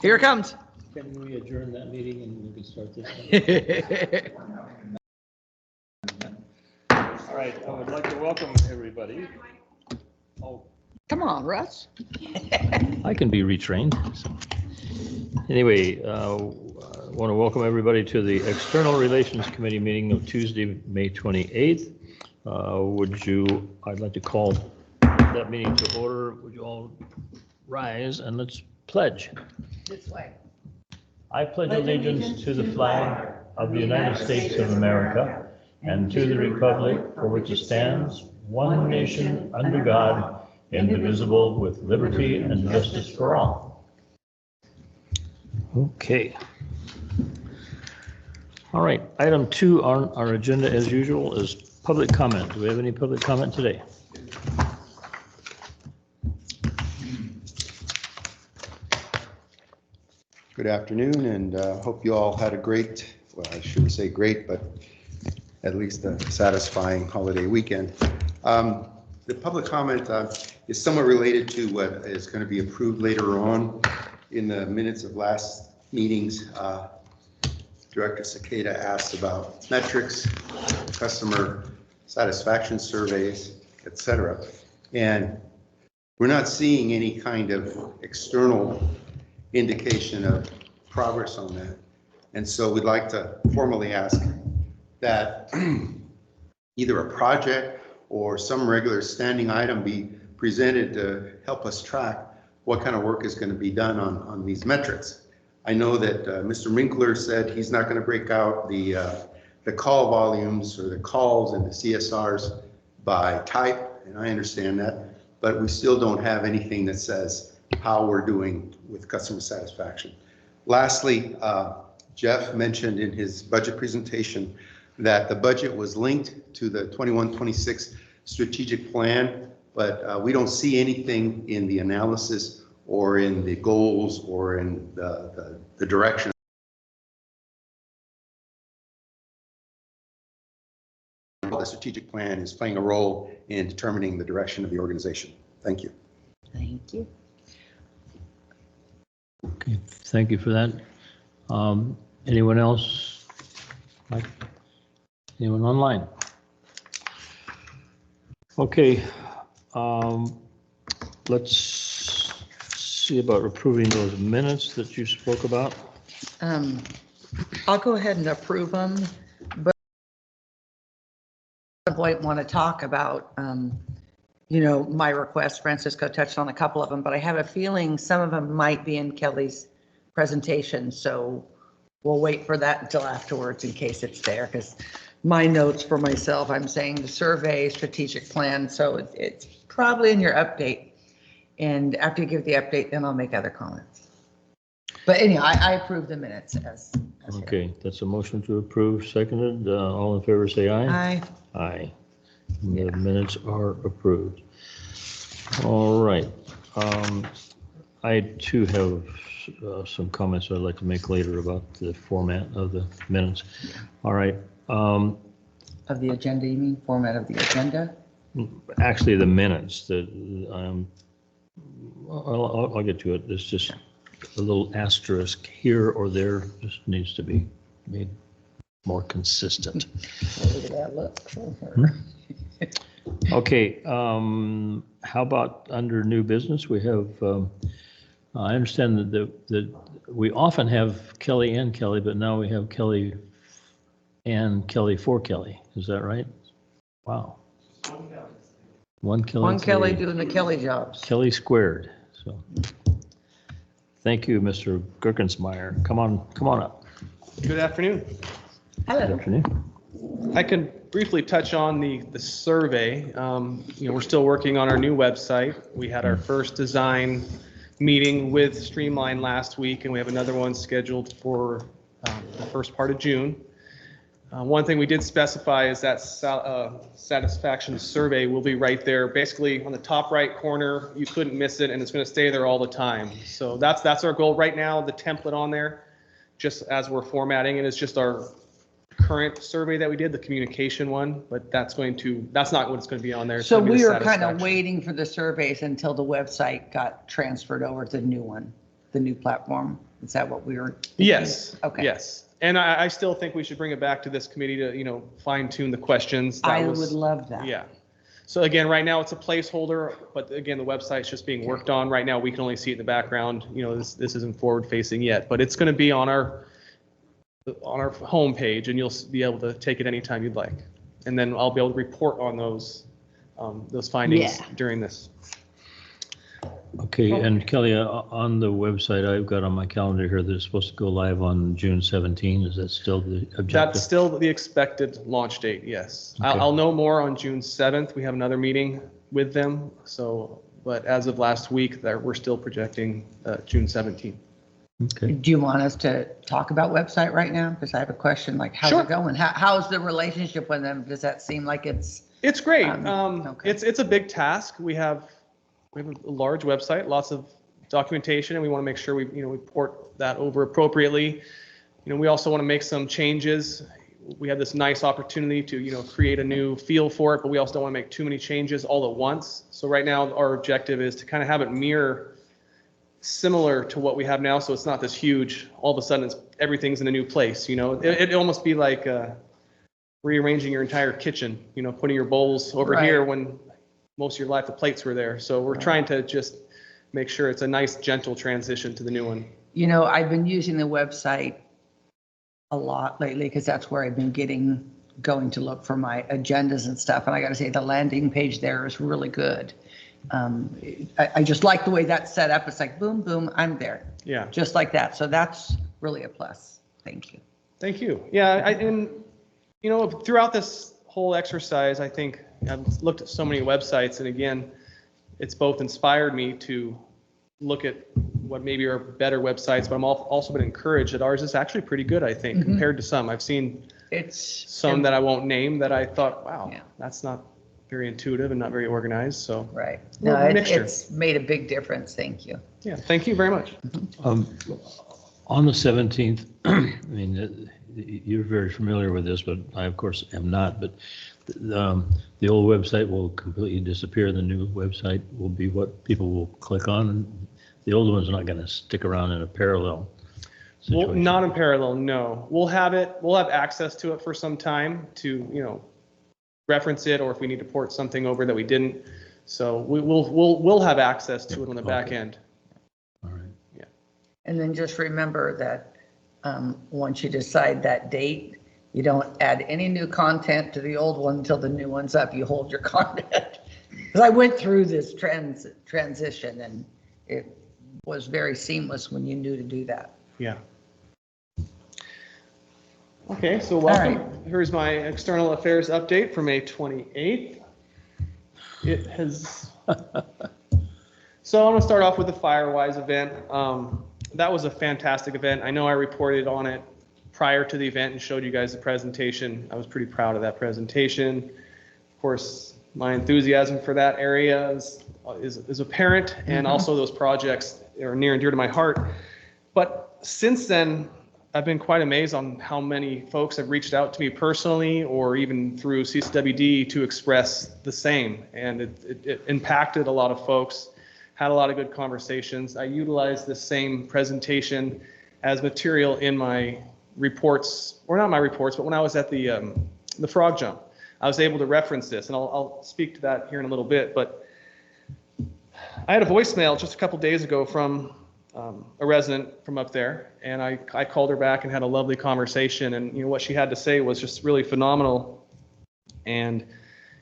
Here it comes. Can we adjourn that meeting and we can start this one? All right, I would like to welcome everybody. Oh, Come on, Russ. I can be retrained. So. Anyway, I want to welcome everybody to the External Relations Committee meeting of Tuesday, May 28th. I'd like to call that meeting to order. Would you all rise and let's pledge. This way. I pledge allegiance to the flag of the United States of America and to the republic for which it stands, one nation under God, indivisible, with liberty and justice for all. Okay. All right, item 2 on our agenda as usual is public comment. Do we have any public comment today? Good afternoon, and hope you all had a great, well, I shouldn't say great, but at least a satisfying holiday weekend. The public comment is somewhat related to what is going to be approved later on in the minutes of last meetings. Director Cicada asked about metrics, customer satisfaction surveys, etc. And we're not seeing any kind of external indication of progress on that. And so we'd like to formally ask that either a project or some regular standing item be presented to help us track what kind of work is going to be done on these metrics. I know that Mr. Winkler said he's not going to break out the call volumes or the calls and the CSRs by type, and I understand that, but we still don't have anything that says how we're doing with customer satisfaction. Lastly, Jeff mentioned in his budget presentation that the budget was linked to the 21-26 strategic plan, but we don't see anything in the analysis or in the goals or in the direction. The strategic plan is playing a role in determining the direction of the organization. Thank you. Thank you. Okay, thank you for that. Anyone else? Mike? Anyone online? Okay, let's see about approving those minutes that you spoke about. I'll go ahead and approve them, but I want to talk about, my request. Francisco touched on a couple of them, but I have a feeling some of them might be in Kelly's presentation. So we'll wait for that until afterwards in case it's there, because my notes for myself, I'm saying the survey, strategic plan. So it's probably in your update. And after you give the update, then I'll make other comments. But anyhow, I approve the minutes as Okay, here. That's a motion to approve. Seconded. All in favor, say aye. Aye. Aye. The minutes are approved. All right. I too have some comments I'd like to make later about the format of the minutes. Yeah. All right. Of the agenda, you mean format of the agenda? Actually, the minutes. I'll get to it. There's just a little asterisk here or there. Just needs to be made more consistent. Look at that look. Okay, how about under new business? We have, I understand that we often have Kelly and Kelly, but now we have Kelly and Kelly for Kelly. Is that right? Wow. One Kelly. One Kelly doing the Kelly jobs. Kelly squared. So, thank you, Mr. Gerkensmeyer. Come on up. Good afternoon. Hello. Good afternoon. I can briefly touch on the survey. We're still working on our new website. We had our first design meeting with Streamline last week, and we have another one scheduled for the first part of June. One thing we did specify is that satisfaction survey will be right there, basically on the top right corner. You couldn't miss it, and it's going to stay there all the time. So that's our goal right now. The template on there, just as we're formatting it, is just our current survey that we did, the communication one, but that's not what's going to be on there. So we were kind of waiting for the surveys until the website got transferred over to the new one. the new platform? Is that what we were? Yes. Okay. Yes. And I still think we should bring it back to this committee to, you know, fine tune the questions. I would love that. Yeah. So again, right now it's a placeholder, but again, the website's just being worked on right now. We can only see it in the background. You know, this isn't forward facing yet, but it's going to be on our homepage, and you'll be able to take it anytime you'd like. And then I'll be able to report on those findings Yeah. during this. Okay, and Kelly, on the website, I've got on my calendar here that it's supposed to go live on June 17. Is that still the objective? That's still the expected launch date, yes. Okay. I'll know more on June 7th. We have another meeting with them. So, but as of last week, we're still projecting June 17th. Okay. Do you want us to talk about website right now? Because I have a question, like, how's Sure. it going? How's the relationship with them? Does that seem like it's? It's great. Okay. It's a big task. We have a large website, lots of documentation, and we want to make sure we port that over appropriately. We also want to make some changes. We have this nice opportunity to, create a new feel for it, but we also don't want to make too many changes all at once. So right now, our objective is to kind of have it mirror similar to what we have now. So it's not this huge, all of a sudden everything's in a new place. It'd almost be like rearranging your entire kitchen, putting your bowls over Right. here when most of your life the plates were there. So we're trying to just make sure it's a nice, gentle transition to the new one. I've been using the website a lot lately because that's where I've been going to look for my agendas and stuff. And I got to say, the landing page there is really good. I just like the way that's set up. It's like, boom, boom, I'm there. Yeah. Just like that. So that's really a plus. Thank you. Thank you. Yeah, throughout this whole exercise, I think I've looked at so many websites, and again, it's both inspired me to look at what maybe are better websites, but I'm also been encouraged that ours is actually pretty good, I think, compared to some. I've seen some that I won't name that I thought, wow, Yeah. that's not very intuitive and not very organized. So Right. Well, No, mixture. it's made a big difference. Thank you. yeah, thank you very much. On the 17th, I mean, you're very familiar with this, but I, of course, am not. But the old website will completely disappear. The new website will be what people will click on. And the old one's not going to stick around in a parallel Well, situation. not in parallel, no. We'll have access to it for some time to, reference it, or if we need to port something over that we didn't. So we'll have access to it on the back Okay. end. All right. And then just remember that once you decide that date, you don't add any new content to the old one until the new one's up. You hold your content. Because I went through this transition, and it was very seamless when you knew to do that. Yeah. Okay, so welcome. All Here's my external affairs update for May 28th. It has. So I'm going to start off with the Firewise event. That was a fantastic event. I know I reported on it prior to the event and showed you guys the presentation. I was pretty proud of that presentation. Of course, my enthusiasm for that area is apparent, and also those projects are near and dear to my heart. But since then, I've been quite amazed on how many folks have reached out to me personally or even through CCWD to express the same. And it impacted a lot of folks, had a lot of good conversations. I utilized the same presentation as material in my reports, or not my reports, but when I was at the frog jump, I was able to reference this, and I'll speak to that here in a little bit. But I had a voicemail just a couple days ago from a resident from up there, and I called her back and had a lovely conversation, and what she had to say was just really phenomenal. And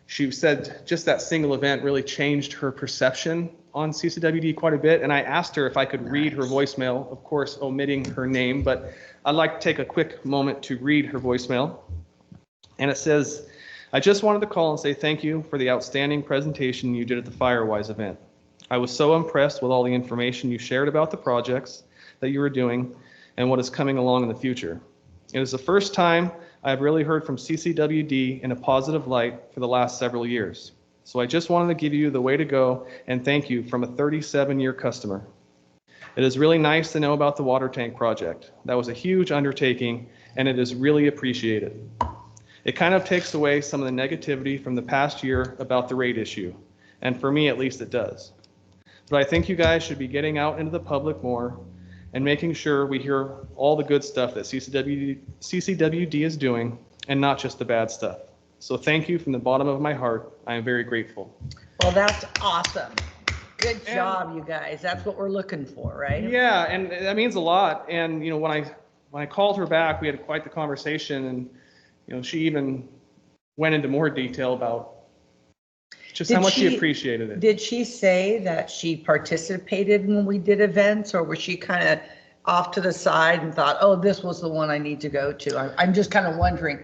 she said just that single event really changed her perception on CCWD quite a bit. And I asked her if I could read her voicemail, of course omitting her name, but I'd like to take a quick moment to read her voicemail. And it says, "I just wanted to call and say thank you for the outstanding presentation you did at the Firewise event. I was so impressed with all the information you shared about the projects that you were doing and what is coming along in the future. It is the first time I have really heard from CCWD in a positive light for the last several years. So I just wanted to give you the way to go and thank you from a 37-year customer. It is really nice to know about the water tank project. That was a huge undertaking, and it is really appreciated. It kind of takes away some of the negativity from the past year about the rate issue, and for me at least it does. But I think you guys should be getting out into the public more and making sure we hear all the good stuff that CCWD is doing and not just the bad stuff. So thank you from the bottom of my heart. I am very grateful. Well, that's awesome. Good job, you guys. That's what we're looking for, right? Yeah, and that means a lot. And you know, when I called her back, we had quite the conversation, and you know, she even went into more detail about just how much she appreciated it. Did she say that she participated when we did events, or was she kind of off to the side and thought, oh, this was the one I need to go to? I'm just kind of wondering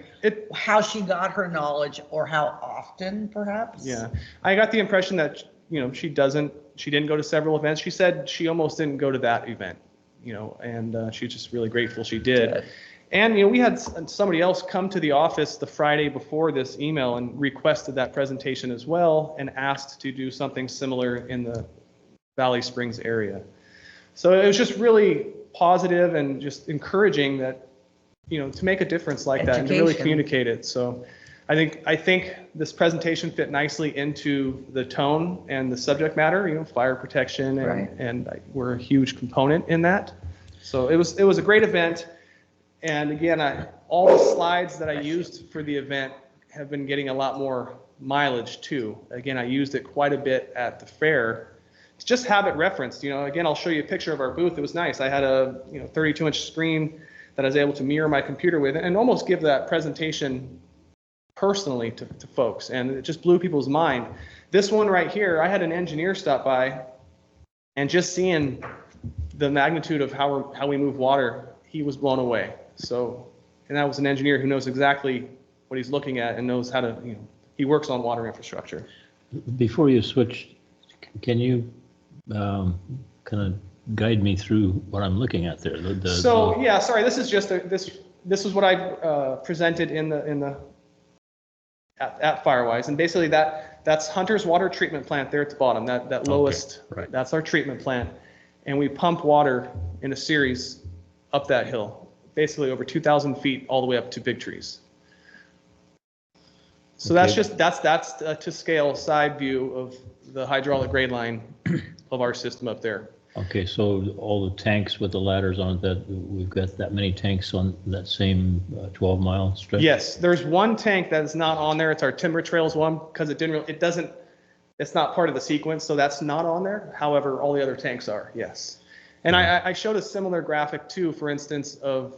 how she got her knowledge, or how often, perhaps? Yeah, I got the impression that, you know, she didn't go to several events. She said she almost didn't go to that event, you know, and she's just really grateful she did. Good. And, you know, we had somebody else come to the office the Friday before this email and requested that presentation as well, and asked to do something similar in the Valley Springs area. So it was just really positive and just encouraging that, you know, to make a difference like that and to really communicate it. So I think this presentation fit nicely into the tone and the subject matter, you know, fire protection, and, right. and we're a huge component in that. So it was a great event. And again, all the slides that I used for the event have been getting a lot more mileage too. Again, I used it quite a bit at the fair to just have it referenced. You know, again, I'll show you a picture of our booth. It was nice. I had a 32-inch screen that I was able to mirror my computer with and almost give that presentation personally to folks, and it just blew people's mind. This one right here, I had an engineer stop by, and just seeing the magnitude of how we move water, he was blown away. So, and that was an engineer who knows exactly what he's looking at and knows how to, you know, he works on water infrastructure. Before you switch, can you kind of guide me through what I'm looking at there? Yeah, sorry, this is just this is what I presented at Firewise, and basically that's Hunter's water treatment plant there at the bottom. That lowest, okay, right. That's our treatment plant, and we pump water in a series up that hill, basically over 2,000 feet all the way up to Big Trees. So okay. that's to scale side view of the hydraulic grade line of our system up there. Okay, so all the tanks with the ladders on that, we've got that many tanks on that same 12-mile stretch? Yes, there's one tank that is not on there. It's our Timber Trails one, because it's not part of the sequence, so that's not on there. However, all the other tanks are, yes. And I showed a similar graphic too, for instance, of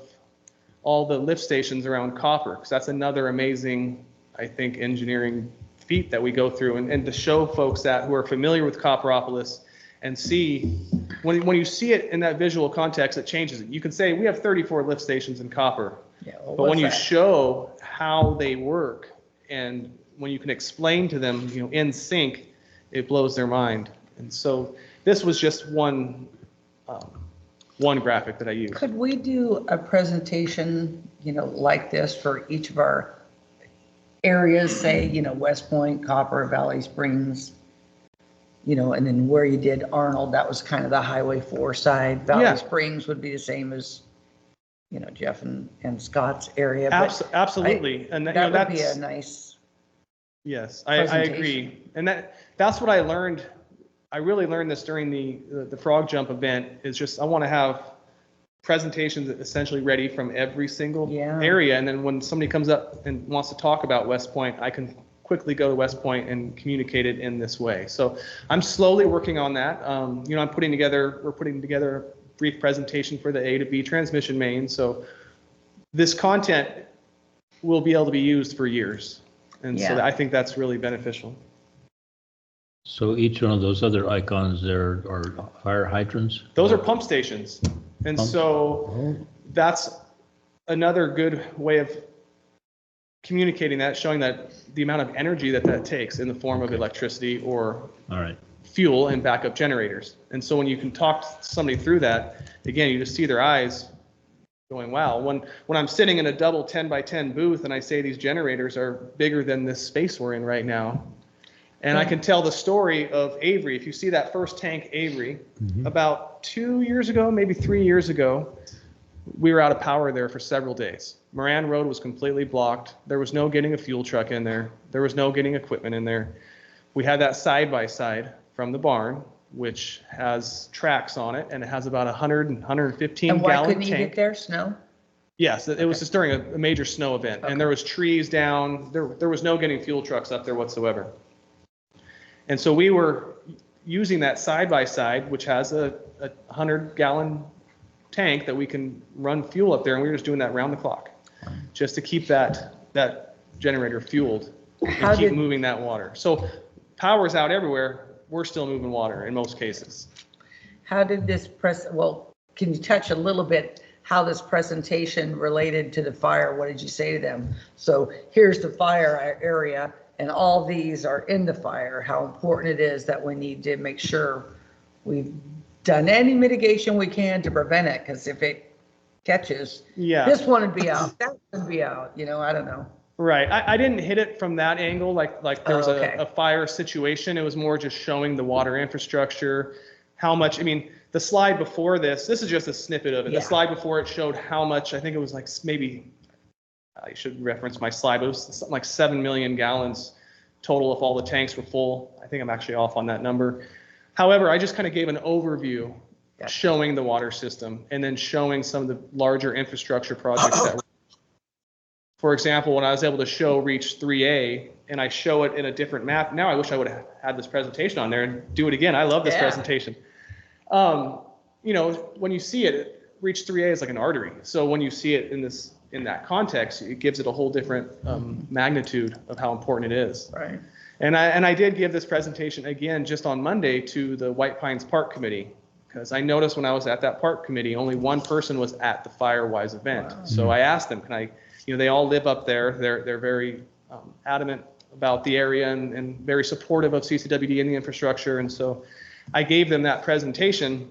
all the lift stations around copper, because that's another amazing, I think, engineering feat that we go through, and to show folks that who are familiar with Copperopolis and see, when you see it in that visual context, it changes it. You can say we have 34 lift stations in copper, but when you show how they work and when you can explain to them, you know, in sync, it blows their mind. And so this was just one graphic that I used. Could we do a presentation, you know, like this for each of our areas, say, you know, West Point, Copper, Valley Springs, you know, and then where you did Arnold, that was kind of the Highway 4 side. Valley Springs would be the same as, you know, Jeff and Scott's area. Absolutely. And that would be a nice. Yes, I agree. And that's what I learned. I really learned this during the Frog Jump event, is just I want to have presentations essentially ready from every single area. And then when somebody comes up and wants to talk about West Point, I can quickly go to West Point and communicate it in this way. So I'm slowly working on that. You know, we're putting together a brief presentation for the A to B transmission main. So this content will be able to be used for years. And so I think that's really beneficial. So each one of those other icons there are fire hydrants? Those are pump stations. And so that's another good way of communicating that, showing that the amount of energy that takes in the form of electricity or fuel and backup generators. And so when you can talk somebody through that, again, you just see their eyes going, wow. When I'm sitting in a double 10x10 booth and I say these generators are bigger than this space we're in right now, and I can tell the story of Avery. If you see that first tank, Avery, about 2 years ago, maybe 3 years ago, we were out of power there for several days. Moran Road was completely blocked. There was no getting a fuel truck in there. There was no getting equipment in there. We had that side by side from the barn which has tracks on it, and it has about 100 and 115 And why gallon couldn't you tank. get there? Snow? Yes, it was just during a major snow event, Okay. and there was trees down. There was no getting fuel trucks up there whatsoever. And so we were using that side by side, which has a 100-gallon tank that we can run fuel up there, and we were just doing that round the clock, just to keep that generator fueled How and keep did- moving that water. So power's out everywhere. We're still moving water in most cases. How did this well, can you touch a little bit how this presentation related to the fire? What did you say to them? So here's the fire area and all these are in the fire, how important it is that we need to make sure we've done any mitigation we can to prevent it, because if it catches, Yeah. this one would be out, that would be out, I don't know. Right. I didn't hit it from that angle, like there was Oh, okay. a fire situation. It was more just showing the water infrastructure, how much, I mean, the slide before this is just a snippet of it. Yeah. The slide before it showed how much, I think it was like maybe, I should reference my slide, but it was something like 7 million gallons total if all the tanks were full. I think I'm actually off on that number. However, I just kind of gave an overview Gotcha. showing the water system and then showing some of the larger infrastructure projects that were. For example, when I was able to show Reach 3A and I show it in a different map, now I wish I would have had this presentation on there and do it again. I love this Yeah. presentation. When you see it, Reach 3A is like an artery. So when you see it in that context, it gives it a whole different magnitude of how important it is. Right. And I did give this presentation again just on Monday to the White Pines Park Committee, because I noticed when I was at that park committee, only one person was at the Firewise event. Wow. So I asked them, can I, they all live up there. They're very adamant about the area and very supportive of CCWD and the infrastructure. And so I gave them that presentation.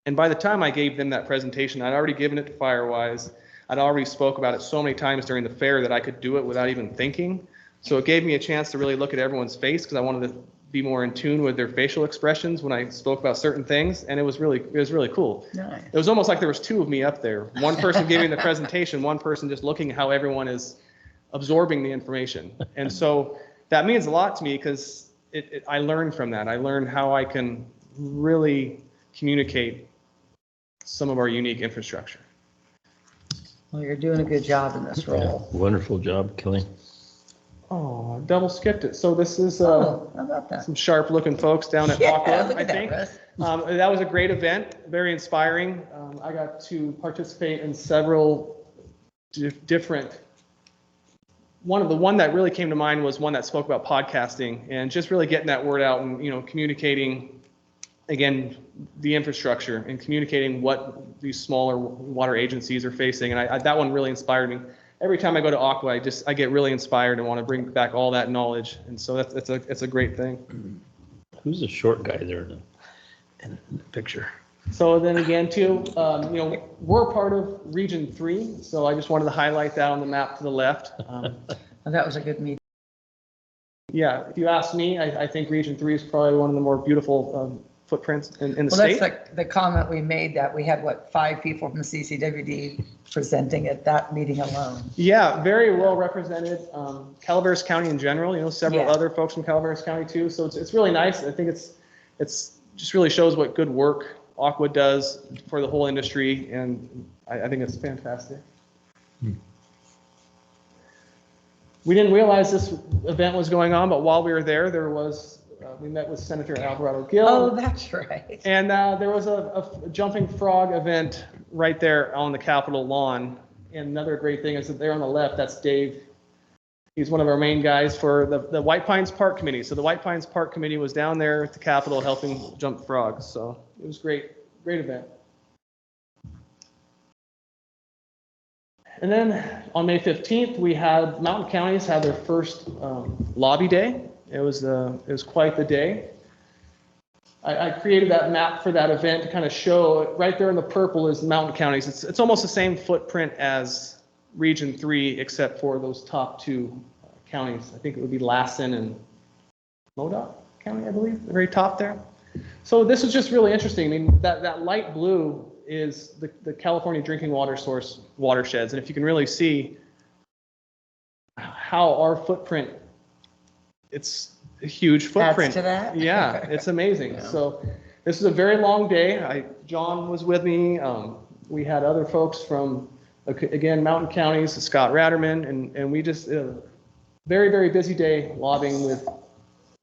And by the time I gave them that presentation, I'd already given it to Firewise. I'd already spoke about it so many times during the fair that I could do it without even thinking. So it gave me a chance to really look at everyone's face, because I wanted to be more in tune with their facial expressions when I spoke about certain things. And it was really cool. Nice. It was almost like there was two of me up there. One person giving the presentation, one person just looking at how everyone is absorbing the information. And so that means a lot to me, because I learned from that. I learned how I can really communicate some of our unique infrastructure. Well, you're doing a good job in this role. Wonderful job, Kelly. Oh, I double skipped it. So this is Oh, how about that? some sharp looking folks down at Yeah, Aqua, look I at that, think. Russ. That was a great event, very inspiring. I got to participate in several different. The one that really came to mind was one that spoke about podcasting and just really getting that word out and communicating, again, the infrastructure and communicating what these smaller water agencies are facing. And that one really inspired me. Every time I go to Aqua, I get really inspired and want to bring back all that knowledge. And so it's a great thing. Who's the short guy there in the picture? So then again, too, we're part of Region 3, so I just wanted to highlight that on the map to the left. Well, that was a good meeting. Yeah, if you ask me, I think Region 3 is probably one of the more beautiful footprints in the Well, state. that's like the comment we made, that we had, 5 people from CCWD presenting at that meeting alone. Yeah, very well represented. Calaveras County in general, several Yeah. other folks from Calaveras County too. So it's really nice. I think it's just really shows what good work Aqua does for the whole industry, and I think it's fantastic. We didn't realize this event was going on, but while we were there, we met with Senator Alvarado Gil. Oh, that's right. And there was a jumping frog event right there on the Capitol lawn. And another great thing is that there on the left, that's Dave. He's one of our main guys for the White Pines Park Committee. So the White Pines Park Committee was down there at the Capitol helping jump frogs. So it was great event. And then on May 15th, we had Mountain Counties have their first lobby day. It was quite the day. I created that map for that event to kind of show right there in the purple is Mountain Counties. It's almost the same footprint as Region 3, except for those top two counties. I think it would be Lassen and Modoc County, I believe, the very top there. So this is just really interesting. I mean, that light blue is the California drinking water source watersheds. And if you can really see how our footprint, it's a huge footprint. to that? Yeah, it's amazing. Yeah. So this is a very long day. John was with me. We had other folks from, again, mountain counties, Scott Ratterman, and we just, very, very busy day lobbying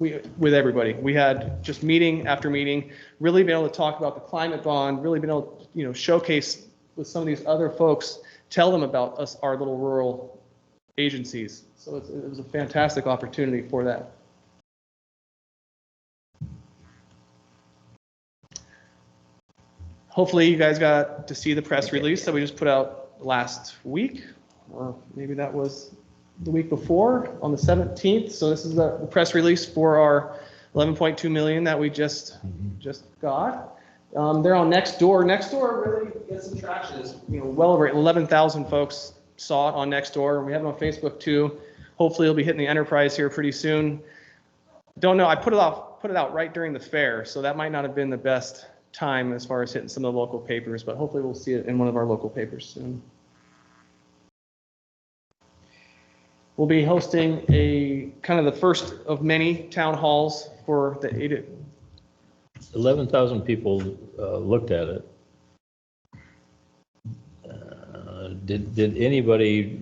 with everybody. We had just meeting after meeting, really been able to talk about the climate bond, really been able to, showcase with some of these other folks, tell them about us, our little rural agencies. So it was a fantastic opportunity for that. Hopefully you guys got to see the press release that we just put out last week, or maybe that was the week before on the 17th. So this is the press release for our 11.2 million that we just got. They're on Nextdoor. Nextdoor really gets some traction. It's, well over 11,000 folks saw it on Nextdoor. We have it on Facebook too. Hopefully it'll be hitting the enterprise here pretty soon. Don't know. I put it out right during the fair, so that might not have been the best time as far as hitting some of the local papers, but hopefully we'll see it in one of our local papers soon. We'll be hosting a kind of the first of many town halls for the 11,000 people looked at it. Did anybody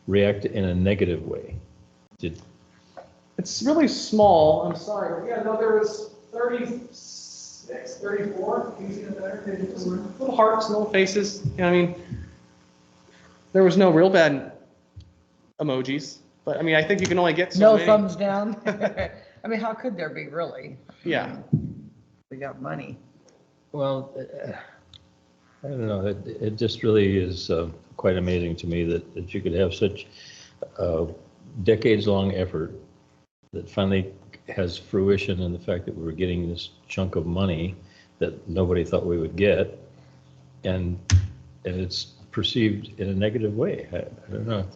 react in a negative way? It's really small. I'm sorry. Yeah, no, there was 36, 34. Can you see that better? Little hearts, little faces. I mean, there was no real bad emojis, but I mean, I think you can only get so No many. thumbs down. I mean, how could there be really? Yeah. We got money. Well, I don't know. It just really is quite amazing to me that you could have such decades-long effort that finally has fruition in the fact that we were getting this chunk of money that nobody thought we would get, and it's perceived in a negative way. I don't know.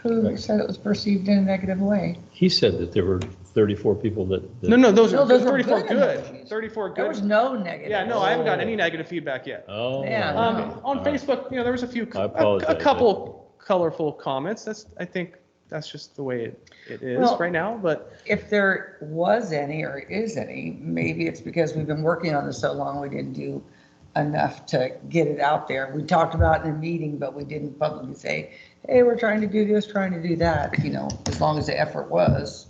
Who said it was perceived in a negative way? He said that there were 34 people that No, those No, are those were 34 good good. emojis. 34 There was good. no negative. Yeah, no, I haven't got any negative feedback yet. Oh, Yeah, okay. no. On All right. Facebook, there was a few, I apologize. a couple colorful comments. I think that's just the way it is Well, right now, but If there was any or is any, maybe it's because we've been working on this so long, we didn't do enough to get it out there. We talked about it in a meeting, but we didn't publicly say, hey, we're trying to do this, trying to do that, as long as the effort was,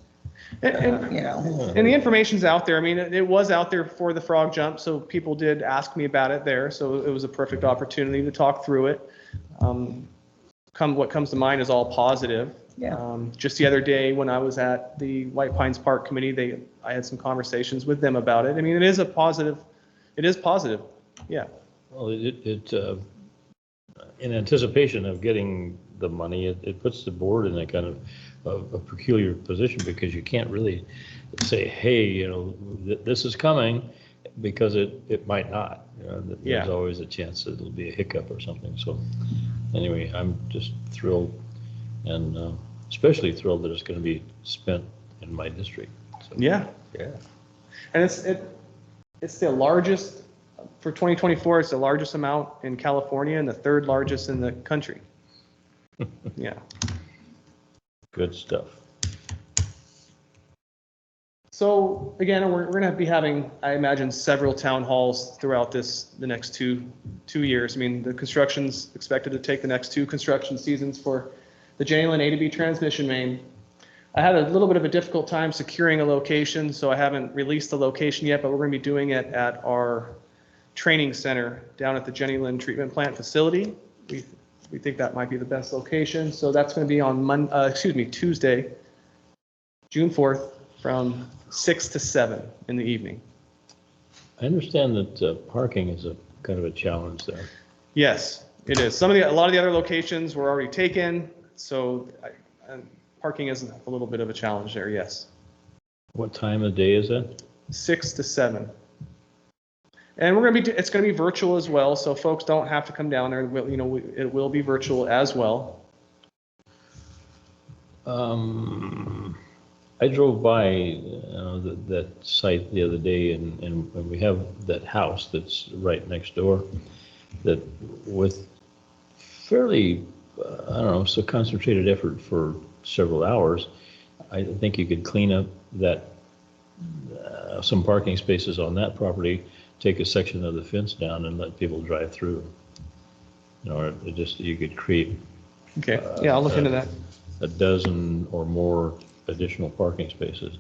and the information's out there. I mean, it was out there for the frog jump, so people did ask me about it there. So it was a perfect opportunity to talk through it. What comes to mind is all positive. Yeah. Just the other day when I was at the White Pines Park Committee, I had some conversations with them about it. I mean, it is positive. Yeah. Well, in anticipation of getting the money, it puts the board in a kind of a peculiar position, because you can't really say, hey, this is coming, because it might not. There's always a chance that it'll be a hiccup or something. So anyway, I'm just thrilled, and especially thrilled that it's going to be spent in my district. So, Yeah. yeah. And it's the largest for 2024. It's the largest amount in California and the third largest in the country. Yeah. Good stuff. So again, we're going to be having, I imagine, several town halls throughout the next two years. I mean, the construction's expected to take the next 2 construction seasons for the Jenny Lind A to B transmission main. I had a little bit of a difficult time securing a location, so I haven't released the location yet, but we're going to be doing it at our training center down at the Jenny Lind treatment plant facility. We think that might be the best location. So that's going to be on Tuesday, June 4th, from 6 to 7 in the evening. I understand that parking is a kind of a challenge there. Yes, it is. A lot of the other locations were already taken, so parking is a little bit of a challenge there. Yes. What time of day is that? 6 to 7. And it's going to be virtual as well, so folks don't have to come down there. It will be virtual as well. I drove by that site the other day, and we have that house that's right next door that, with fairly, so concentrated effort for several hours, I think you could clean up that, some parking spaces on that property, take a section of the fence down and let people drive through. You know, or it just, you could create Okay, yeah, I'll look into that. a dozen or more additional parking spaces.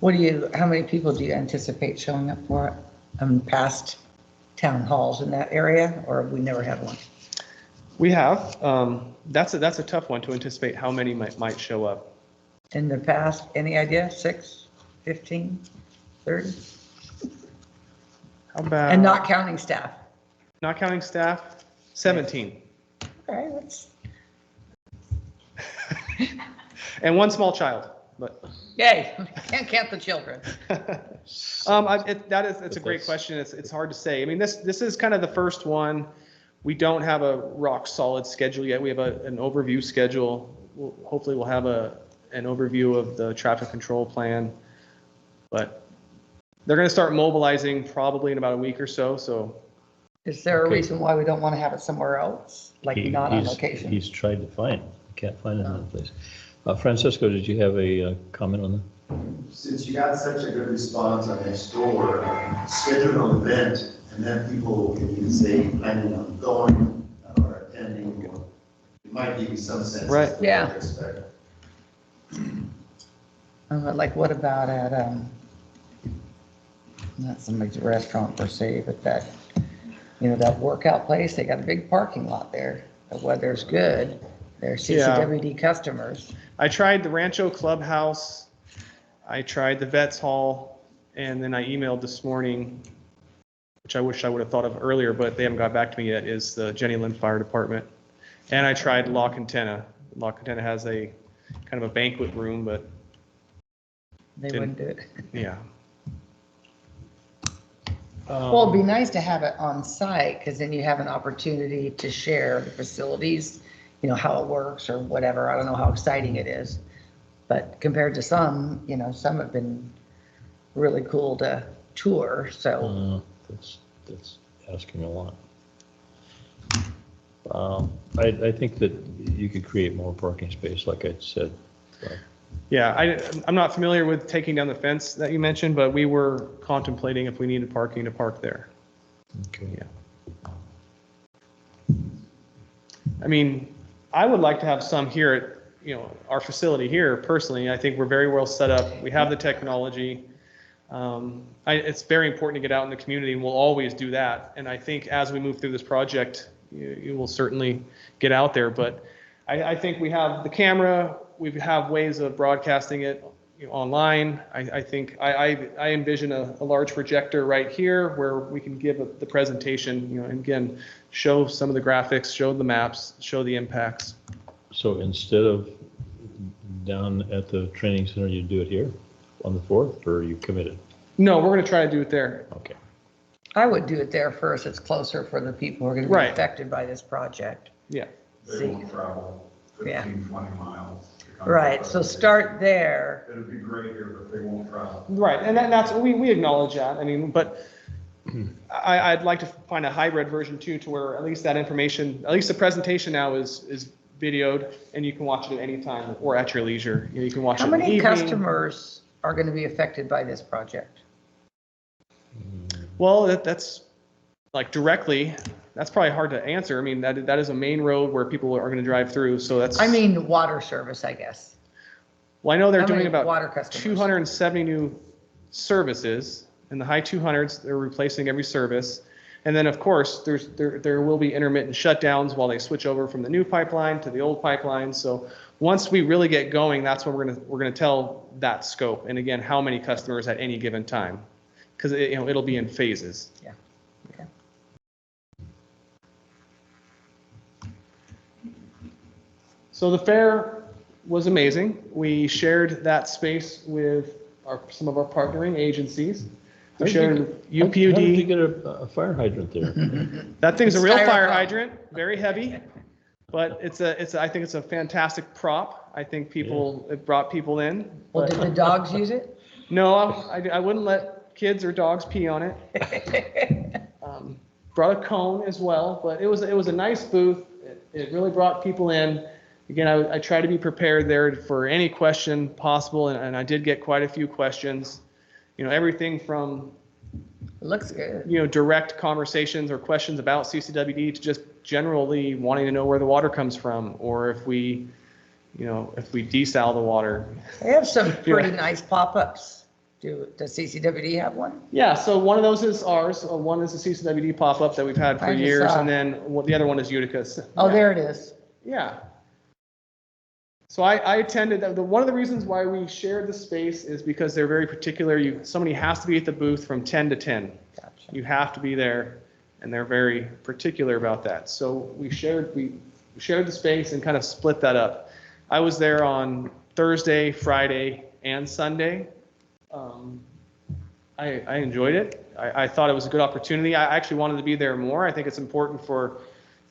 How many people do you anticipate showing up for it? Past town halls in that area, or have we never had one? We have, that's a tough one to anticipate how many might show up. In the past, any idea? 6, 15, 30? How about? And not counting staff. Not counting staff, 17. Okay, that's, And one small child, but. yay, can't count the children. It's a great question. It's hard to say. I mean, this is kind of the first one. We don't have a rock solid schedule yet. We have an overview schedule. Hopefully we'll have an overview of the traffic control plan, but they're going to start mobilizing probably in about a week or so. So Is there a Okay. reason why we don't want to have it somewhere else, like not on location? He's tried to find, can't find it in that place. Francisco, did you have a comment on that? Since you got such a good response on next door, schedule an event, and then people can either say planning on going or attending, or it might give you some sense. Right. of what Yeah. to expect. Like what about at, not somebody's restaurant per se, but that, that workout place, they got a big parking lot there. The weather's good. There's Yeah. CCWD customers. I tried the Rancho Clubhouse, I tried the Vets Hall, and then I emailed this morning, which I wish I would have thought of earlier, but they haven't got back to me yet, is the Jenny Lind Fire Department. And I tried La Quintana. La Quintana has a kind of a banquet room, but They Didn't- wouldn't do it. yeah. Well, it'd be nice to have it on site, because then you have an opportunity to share the facilities, how it works or whatever. I don't know how exciting it is. But compared to some, some have been really cool to tour, so. That's asking a lot. I think that you could create more parking space, like I said. Yeah, I'm not familiar with taking down the fence that you mentioned, but we were contemplating if we needed parking to park there. Okay. Yeah. I mean, I would like to have some here at, our facility here personally. I think we're very well set up. We have the technology. It's very important to get out in the community, and we'll always do that. And I think as we move through this project, you will certainly get out there. But I think we have the camera, we have ways of broadcasting it online. I think I envision a large projector right here where we can give the presentation, and again, show some of the graphics, show the maps, show the impacts. So instead of down at the training center, you do it here on the 4th, or are you committed? No, we're going to try to do it there. Okay. I would do it there first. It's closer for the people who are going to be Right. affected by this project. Yeah. They won't travel Yeah. 15, 20 miles. to come Right, to so our start there. It'd be great here, but they won't travel. Right, and that's we acknowledge that. I mean, but I'd like to find a hybrid version too, to where at least that information, at least the presentation now is videoed, and you can watch it at any time or at your leisure. You can watch How it in the many evening. customers are going to be affected by this project? Well, that's like directly. That's probably hard to answer. I mean, that is a main road where people are going to drive through. So that's. I mean, water service, I guess. Well, I know they're How doing many about water customers? 270 new services. In the high 200s, they're replacing every service. And then, of course, there will be intermittent shutdowns while they switch over from the new pipeline to the old pipeline. So once we really get going, that's when we're gonna tell that scope. And again, how many customers at any given time, because it'll be in phases. Yeah. Okay. So the fair was amazing. We shared that space with some of our partnering agencies. We shared How did you UPUD. get a fire hydrant there? That thing's a real fire Styrofoam. hydrant, very heavy, but I think it's a fantastic prop. I think it brought people in. Well, but- did the dogs use it? No, I wouldn't let kids or dogs pee on it. Brought a cone as well, but it was a nice booth. It really brought people in. again, I try to be prepared there for any question possible, and I did get quite a few questions. Everything from Looks good. direct conversations or questions about CCWD to just generally wanting to know where the water comes from, or if we desal the water. They have some pretty nice pop-ups. Does CCWD have one? Yeah, so one of those is ours. One is the CCWD pop-up that we've had for I just years, saw. and then the other one is Utica's. Oh, Yeah. there it is. Yeah. So I attended, one of the reasons why we shared the space is because they're very particular. Somebody has to be at the booth from 10 to 10. Gotcha. You have to be there, and they're very particular about that. So we shared the space and kind of split that up. I was there on Thursday, Friday, and Sunday. I enjoyed it. I thought it was a good opportunity. I actually wanted to be there more. I think it's important for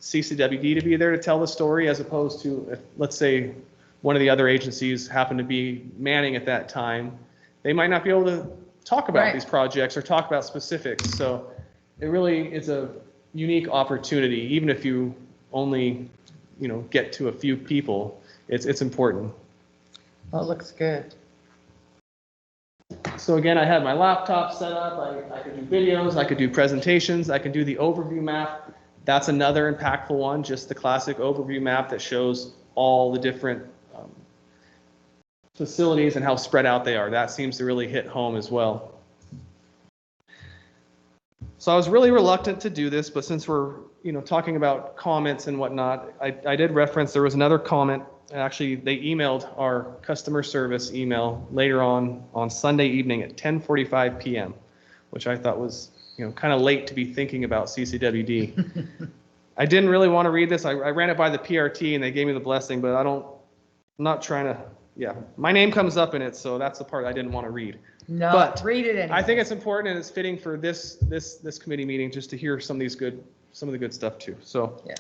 CCWD to be there to tell the story, as opposed to, if, let's say, one of the other agencies happened to be manning at that time. They might not be able to talk about Right. these projects or talk about specifics. So it really is a unique opportunity, even if you only, get to a few people. It's important. Oh, it looks good. So again, I had my laptop set up. I could do videos, I could do presentations, I could do the overview map. That's another impactful one, just the classic overview map that shows all the different facilities and how spread out they are. That seems to really hit home as well. So I was really reluctant to do this, but since we're talking about comments and whatnot, I did reference there was another comment. Actually, they emailed our customer service email later on Sunday evening at 10:45 p.m., which I thought was kind of late to be thinking about CCWD. I didn't really want to read this. I ran it by the PRT and they gave me the blessing, but I'm not trying to. Yeah, my name comes up in it, so that's the part I didn't want to read. No, But read it anyway. I think it's important and it's fitting for this committee meeting just to hear some of the good stuff too. So Yeah.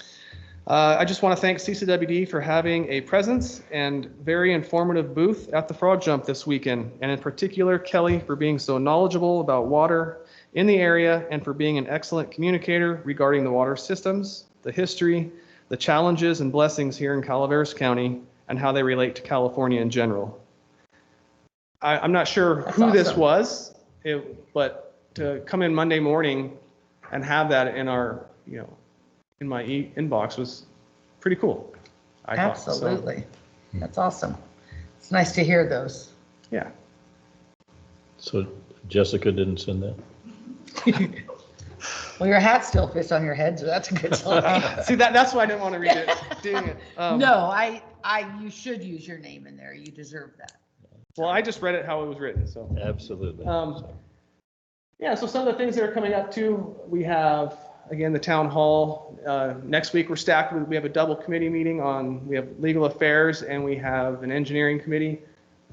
I just want to thank CCWD for having a presence and very informative booth at the Frog Jump this weekend, and in particular Kelly for being so knowledgeable about water in the area and for being an excellent communicator regarding the water systems, the history, the challenges and blessings here in Calaveras County, and how they relate to California in general. I'm not sure That's who this awesome. was, but to come in Monday morning and have that in our, in my inbox was pretty cool. I thought. So, Absolutely. That's awesome. It's nice to hear those. yeah. So Jessica didn't send that? Well, your hat still fits on your head, so that's a good sign. See, that's why I didn't want to read it. Dang it. No, you should use your name in there. You deserve that. Well, I just read it how it was written, so. Absolutely. Yeah, so some of the things that are coming up too, we have, again, the town hall. Next week we're stacked with, we have a double committee meeting we have legal affairs and we have an engineering committee.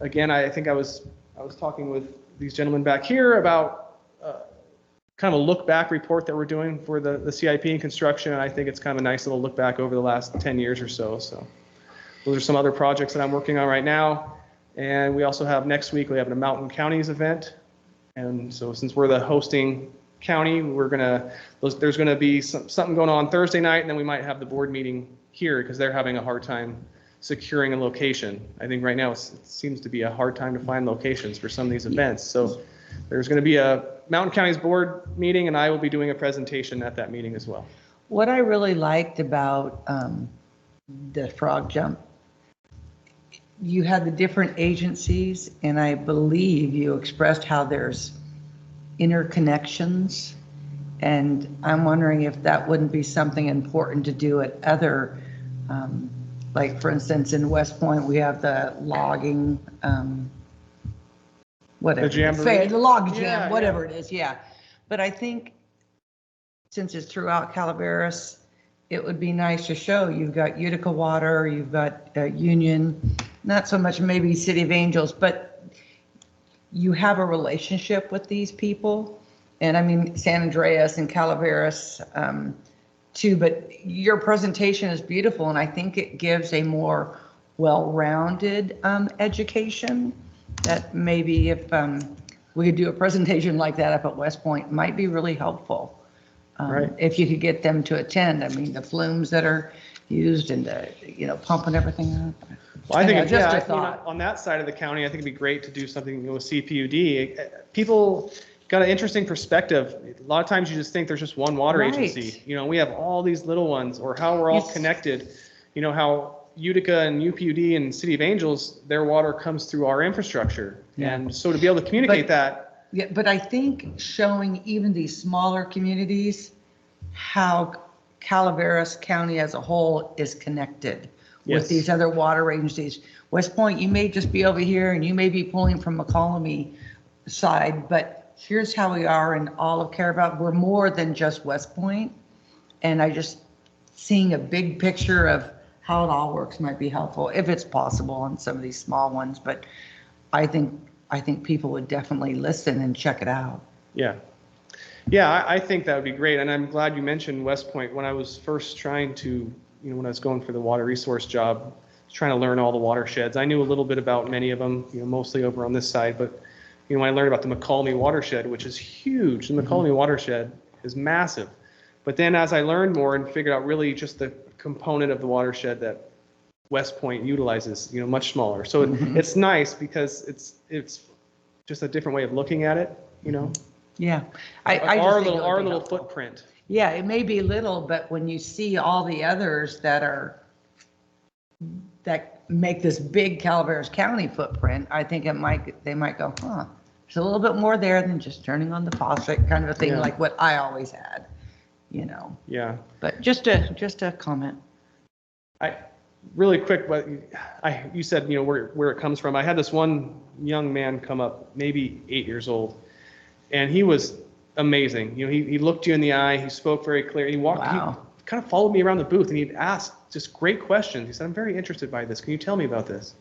Again, I think I was talking with these gentlemen back here about kind of a look back report that we're doing for the CIP and construction. And I think it's kind of a nice little look back over the last 10 years or so. So those are some other projects that I'm working on right now. And we also have next week, we have a Mountain Counties event. And so since we're the hosting county, there's going to be something going on Thursday night, and then we might have the board meeting here because they're having a hard time securing a location. I think right now it seems to be a hard time to find locations for some of these events. So there's going to be a Mountain Counties board meeting, and I will be doing a presentation at that meeting as well. What I really liked about the Frog Jump, you had the different agencies, and I believe you expressed how there's interconnections. And I'm wondering if that wouldn't be something important to do at other, like for instance, in West Point, we have the logging, whatever. The jamboree? The log jam, Yeah, whatever it is, yeah. But I think since it's throughout Calaveras, it would be nice to show you've got Utica Water, you've got Union, not so much maybe City of Angels, but you have a relationship with these people. And I mean, San Andreas and Calaveras too, but your presentation is beautiful. And I think it gives a more well-rounded education that maybe if we could do a presentation like that up at West Point might be really helpful. Right. If you could get them to attend. I mean, the flumes that are, used into, pumping everything up. Well, I think, Anyhow, just a yeah, thought. on that side of the county, I think it'd be great to do something with CPUD. People got an interesting perspective. A lot of times you just think there's just one water Right. agency. We have all these little ones, or how we're all Yes. connected. How Utica and UPUD and City of Angels, their water comes through our infrastructure. Yeah. And so to be able to communicate that, Yeah, but I think showing even these smaller communities how Calaveras County as a whole is connected with Yes. these other water agencies. West Point, you may just be over here and you may be pulling from McCollum side, but here's how we are in all of Carabao. We're more than just West Point. And I just seeing a big picture of how it all works might be helpful if it's possible on some of these small ones. But I think people would definitely listen and check it out. yeah. Yeah, I think that would be great. And I'm glad you mentioned West Point. When I was first trying to, when I was going for the water resource job, I was trying to learn all the watersheds. I knew a little bit about many of them, mostly over on this side. But, when I learned about the McCallum watershed, which is huge, the McCallum watershed is massive. But then as I learned more and figured out really just the component of the watershed that West Point utilizes, much smaller. So it's nice because it's just a different way of looking at it, Yeah. I just our think it would little be helpful. footprint. Yeah, it may be little, but when you see all the others that make this big Calaveras County footprint, I think they might go, huh, there's a little bit more there than just turning on the faucet kind of a thing, Yeah. like what I always had, Yeah. But just a comment. Really quick, but you said, where it comes from. I had this one young man come up, maybe 8 years old, and he was amazing. He looked you in the eye. He spoke very clearly. He Wow. He kind of followed me around the booth, and he'd ask just great questions. He said, "I'm very interested by this. Can you tell me about this?"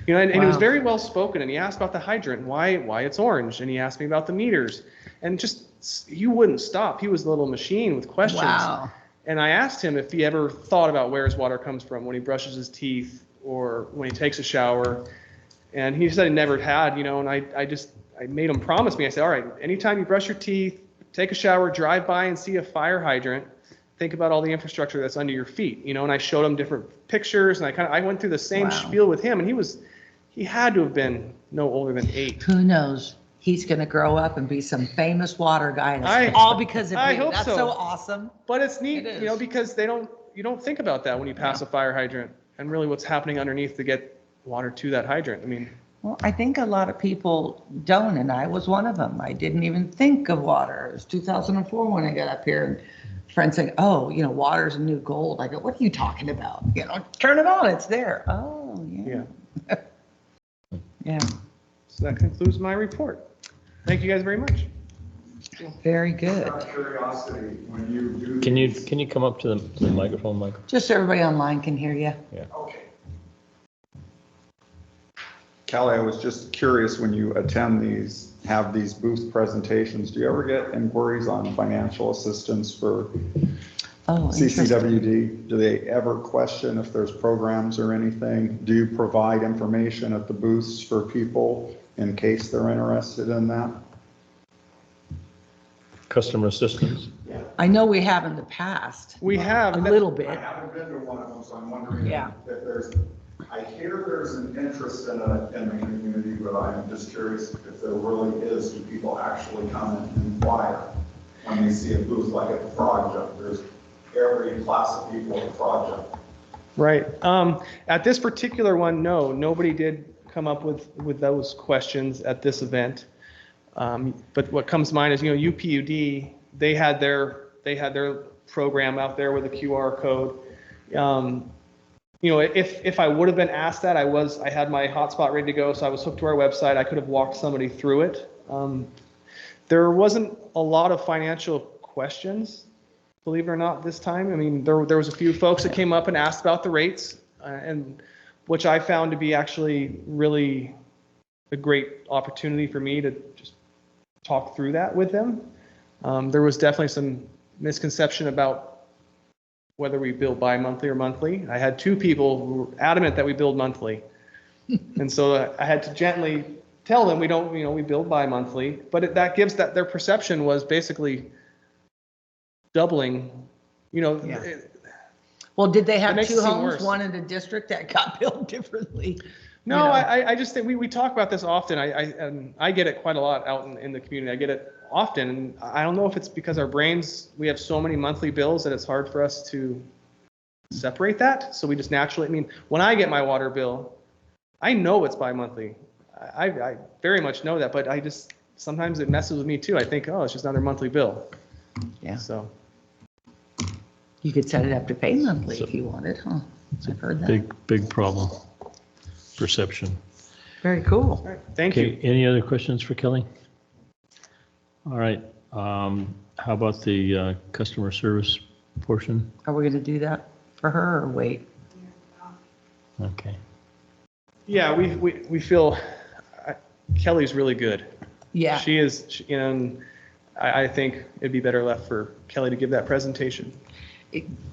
And he was Wow. very well spoken. And he asked about the hydrant, why it's orange, and he asked me about the meters, and just he wouldn't stop. He was a little machine with questions. Wow. And I asked him if he ever thought about where his water comes from when he brushes his teeth or when he takes a shower. And he said he never had, and I made him promise me. I said, all right, anytime you brush your teeth, take a shower, drive by and see a fire hydrant, think about all the infrastructure that's under your feet, and I showed him different pictures, and I went through the same Wow. spiel with him, and he had to have been no older than 8. Who knows? He's going to grow up and be some famous water guy. And I- it's all because of I you. hope That's so. so awesome. But it's neat, It is. because you don't think about that when you pass a fire hydrant and really what's happening underneath to get water to that hydrant. I mean, Well, I think a lot of people don't, and I was one of them. I didn't even think of water. It was 2004 when I got up here, and friends saying, "Oh, water's a new gold." I go, "What are you talking about? Turn it on, it's there." Oh, yeah. yeah. Yeah, So that concludes my report. Thank you guys very much. very good. Out of curiosity, when you do. Can these- you come up to the microphone, Michael? Just so everybody online can hear you. Okay. Callie, I was just curious, when you have these booth presentations, do you ever get inquiries on financial assistance for Oh, interesting. CCWD? Do they ever question if there's programs or anything? Do you provide information at the booths for people in case they're interested in that? Customer assistance? I know we have in the past, We have a little bit. I haven't been to one of them, so I'm wondering Yeah. if I hear there's an interest in the community, but I'm just curious if there really is. Do people actually come and inquire when they see a booth like at the project? There's every class of people at the project. Right. At this particular one, nobody did come up with those questions at this event. But what comes to mind is, UPUD, they had their program out there with a QR code. If I would have been asked that, I had my hotspot ready to go, so I was hooked to our website. I could have walked somebody through it. There wasn't a lot of financial questions, believe it or not, this time. I mean, there was a few folks that came up and asked about the rates, and which I found to be actually really a great opportunity for me to just talk through that with them. There was definitely some misconception about whether we bill bi-monthly or monthly. I had 2 people who were adamant that we billed monthly. And so I had to gently tell them we don't, we bill bi-monthly, but that gives that their perception was basically doubling, Yeah. Well, did they have makes it two seem homes, worse. one in the district that got built differently? No, You know? I just think we talk about this often. I get it quite a lot out in the community. I get it often, and I don't know if it's because our brains, we have so many monthly bills that it's hard for us to separate that. So we just naturally, I mean, when I get my water bill, I know it's bi-monthly. I very much know that, but I just, sometimes it messes with me too. I think, oh, it's just another monthly bill. Yeah. So, You could set it up to pay monthly if you wanted, huh? I've heard that. Big problem. Perception. Very cool. all right, thank Okay, you. any other questions for Kelly? All right, how about the customer service portion? Are we going to do that for her or wait? Okay, Yeah, we feel Kelly's really good. Yeah. She is, and I think it'd be better left for Kelly to give that presentation.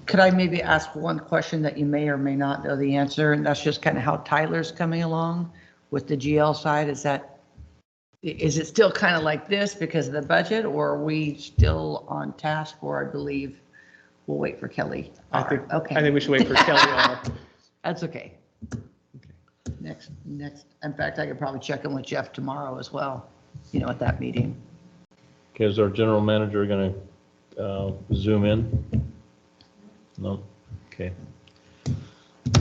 Could I maybe ask one question that you may or may not know the answer? And that's just kind of how Tyler's coming along with the GL side. Is it still kind of like this because of the budget, or are we still on task? Or I believe we'll wait for Kelly. I think Okay, we should wait for Kelly on. that's okay. Next, in fact, I could probably check in with Jeff tomorrow as well, at that meeting. okay, is our general manager going to zoom in? No, okay.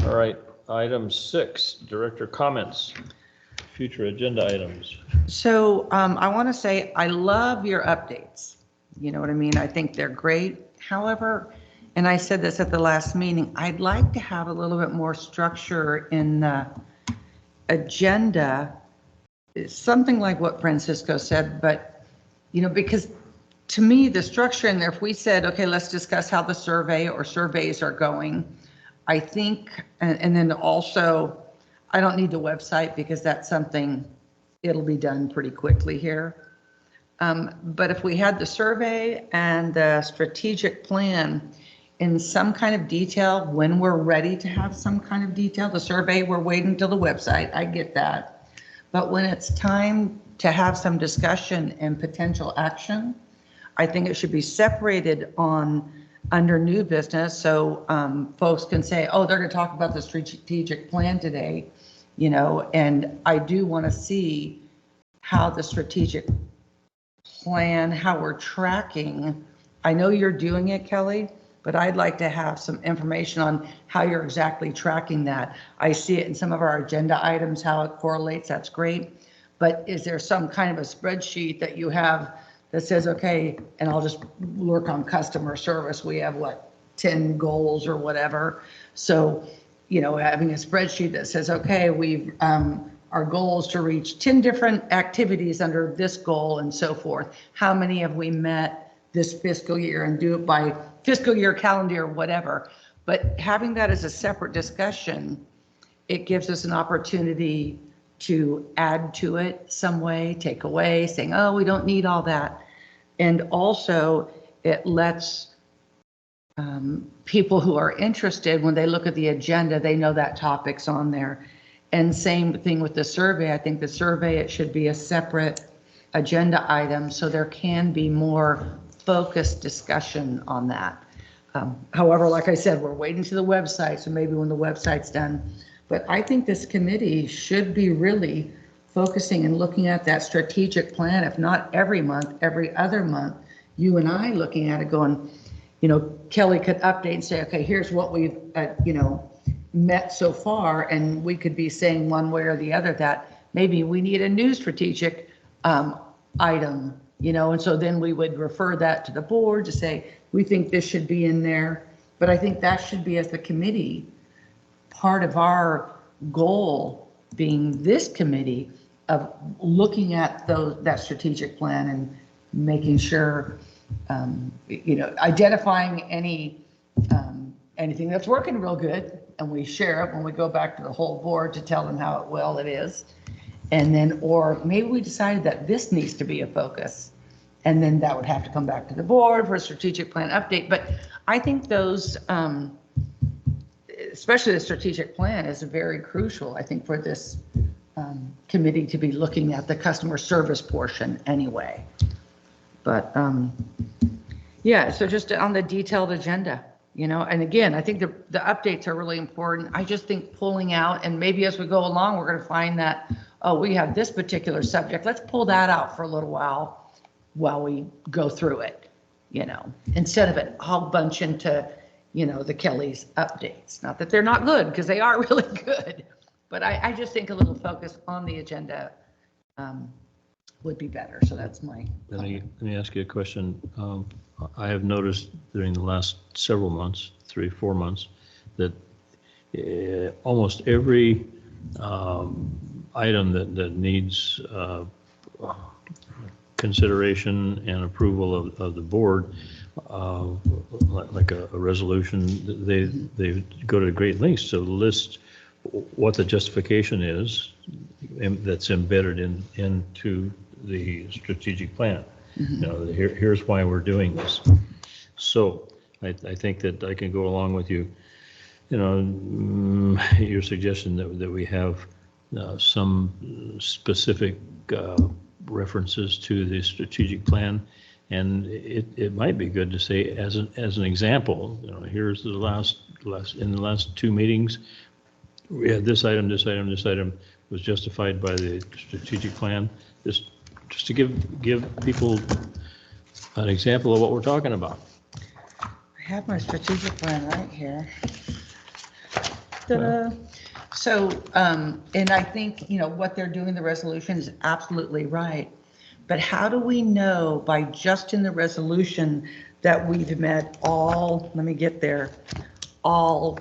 All right, item 6, director comments, future agenda items. So I want to say I love your updates. You know what I mean? I think they're great. However, and I said this at the last meeting, I'd like to have a little bit more structure in the agenda, something like what Francisco said, but, because to me, the structure in there, if we said, okay, let's discuss how the survey or surveys are going, I think, and then also, I don't need the website because that's something, it'll be done pretty quickly here. But if we had the survey and the strategic plan in some kind of detail, when we're ready to have some kind of detail, the survey, we're waiting till the website, I get that. But when it's time to have some discussion and potential action, I think it should be separated under new business, so folks can say, oh, they're going to talk about the strategic plan today, and I do want to see how the strategic plan, how we're tracking. I know you're doing it, Kelly, but I'd like to have some information on how you're exactly tracking that. I see it in some of our agenda items, how it correlates, that's great. But is there some kind of a spreadsheet that you have that says, okay, and I'll just work on customer service. We have 10 goals or whatever. So, having a spreadsheet that says, okay, our goal is to reach 10 different activities under this goal and so forth. How many have we met this fiscal year, and do it by fiscal year, calendar year, whatever. But having that as a separate discussion, it gives us an opportunity to add to it some way, take away, saying, oh, we don't need all that. And also it lets people who are interested, when they look at the agenda, they know that topic's on there. And same thing with the survey. I think the survey, it should be a separate agenda item so there can be more focused discussion on that. However, like I said, we're waiting to the website, so maybe when the website's done. But I think this committee should be really focusing and looking at that strategic plan, if not every month, every other month, you and I looking at it going, Kelly could update and say, okay, here's what we've, met so far. And we could be saying one way or the other that maybe we need a new strategic item, and so then we would refer that to the board to say, we think this should be in there. But I think that should be, as the committee, part of our goal being this committee of looking at that strategic plan and making sure, identifying anything that's working real good, and we share it when we go back to the whole board to tell them how well it is. And then, or maybe we decided that this needs to be a focus, and then that would have to come back to the board for a strategic plan update. But I think those, especially the strategic plan, is very crucial, I think, for this committee to be looking at the customer service portion anyway. But yeah, so just on the detailed agenda, You know, and again, I think the updates are really important. I just think pulling out, and maybe as we go along, we're going to find that, oh, we have this particular subject. Let's pull that out for a little while we go through it, you know, instead of it all bunch into, you know, the Kelly's updates. Not that they're not good, because they are really good, but I just think a little focus on the agenda would be better. So that's my. Let me ask you a question. I have noticed during the last several months, 3-4 months, that almost every item that needs consideration and approval of the board, like a resolution, they go to great lengths to list what the justification is that's embedded into the strategic plan. You know, here's why we're doing this. So I think that I can go along with you. You know, your suggestion that we have some specific references to the strategic plan, and it might be good to say as an example. You know, here's the last in the last 2 meetings, we had this item was justified by the strategic plan. Just to give people an example of what we're talking about. I have my strategic plan right here. Ta-da. So, and I think, you know, what they're doing, the resolution is absolutely right. But how do we know by just in the resolution that we've met all, let me get there, all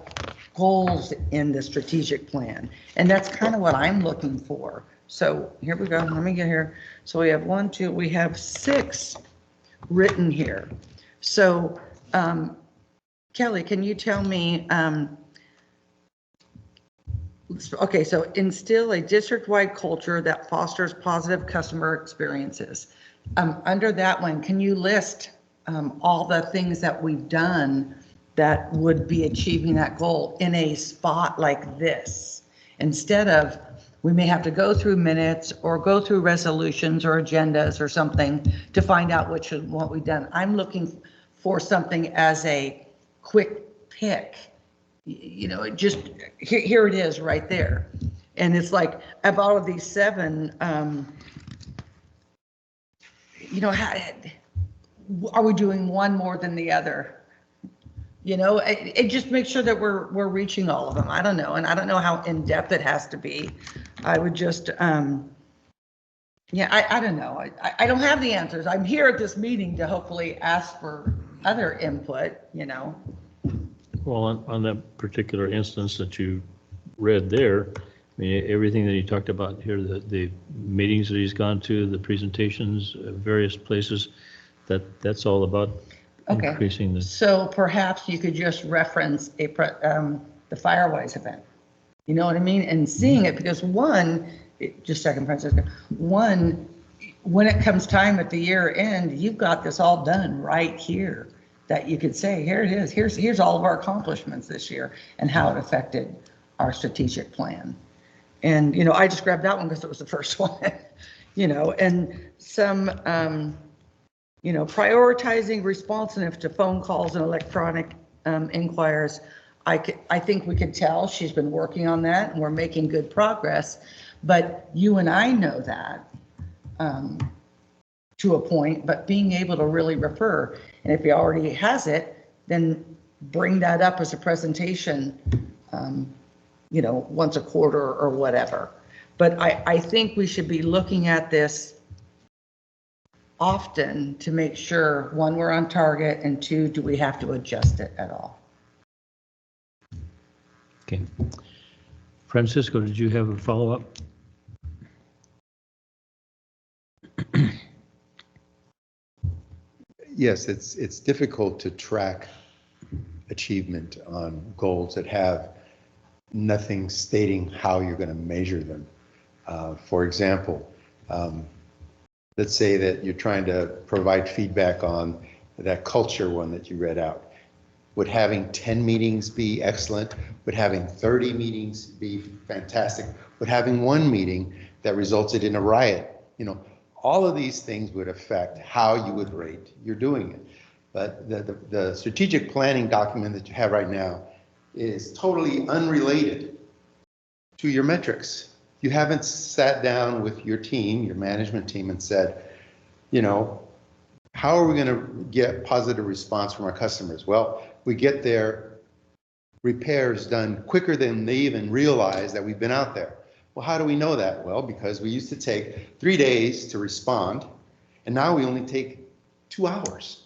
goals in the strategic plan? And that's kind of what I'm looking for. So here we go. Let me get here. So we have 1, 2, we have 6 written here. So, Kelly, can you tell me, okay, so instill a district-wide culture that fosters positive customer experiences. Under that one, can you list all the things that we've done that would be achieving that goal in a spot like this? Instead of, we may have to go through minutes or go through resolutions or agendas or something to find out what we've done. I'm looking for something as a quick pick. You know, just here it is right there. And it's like, of all of these 7, you know, are we doing one more than the other? You know, it just makes sure that we're reaching all of them. I don't know. And I don't know how in depth it has to be. I would just, yeah, I don't know. I don't have the answers. I'm here at this meeting to hopefully ask for other input, you know. Well, on that particular instance that you read there, I mean, everything that he talked about here, the meetings that he's gone to, the presentations, various places, that's all about increasing the. So perhaps you could just reference the Firewise event. You know what I mean? And seeing it, because just a second, Francisco, when it comes time at the year end, you've got this all done right here that you could say, here it is, here's all of our accomplishments this year and how it affected our strategic plan. And, you know, I just grabbed that one because it was the first one, you know, and some, you know, prioritizing responsiveness to phone calls and electronic inquiries. I think we could tell she's been working on that and we're making good progress, but you and I know that to a point, but being able to really refer, and if he already has it, then bring that up as a presentation, you know, once a quarter or whatever. But I think we should be looking at this often to make sure, 1, we're on target, and 2, do we have to adjust it at all? Okay. Francisco, did you have a follow-up? Yes, it's difficult to track achievement on goals that have nothing stating how you're going to measure them. For example, let's say that you're trying to provide feedback on that culture one that you read out. Would having 10 meetings be excellent? Would having 30 meetings be fantastic? Would having 1 meeting that resulted in a riot? You know, all of these things would affect how you would rate you're doing it. But the strategic planning document that you have right now is totally unrelated to your metrics. You haven't sat down with your team, your management team, and said, you know, how are we going to get positive response from our customers? Well, we get their repairs done quicker than they even realize that we've been out there. Well, how do we know that? Well, because we used to take 3 days to respond, and now we only take 2 hours.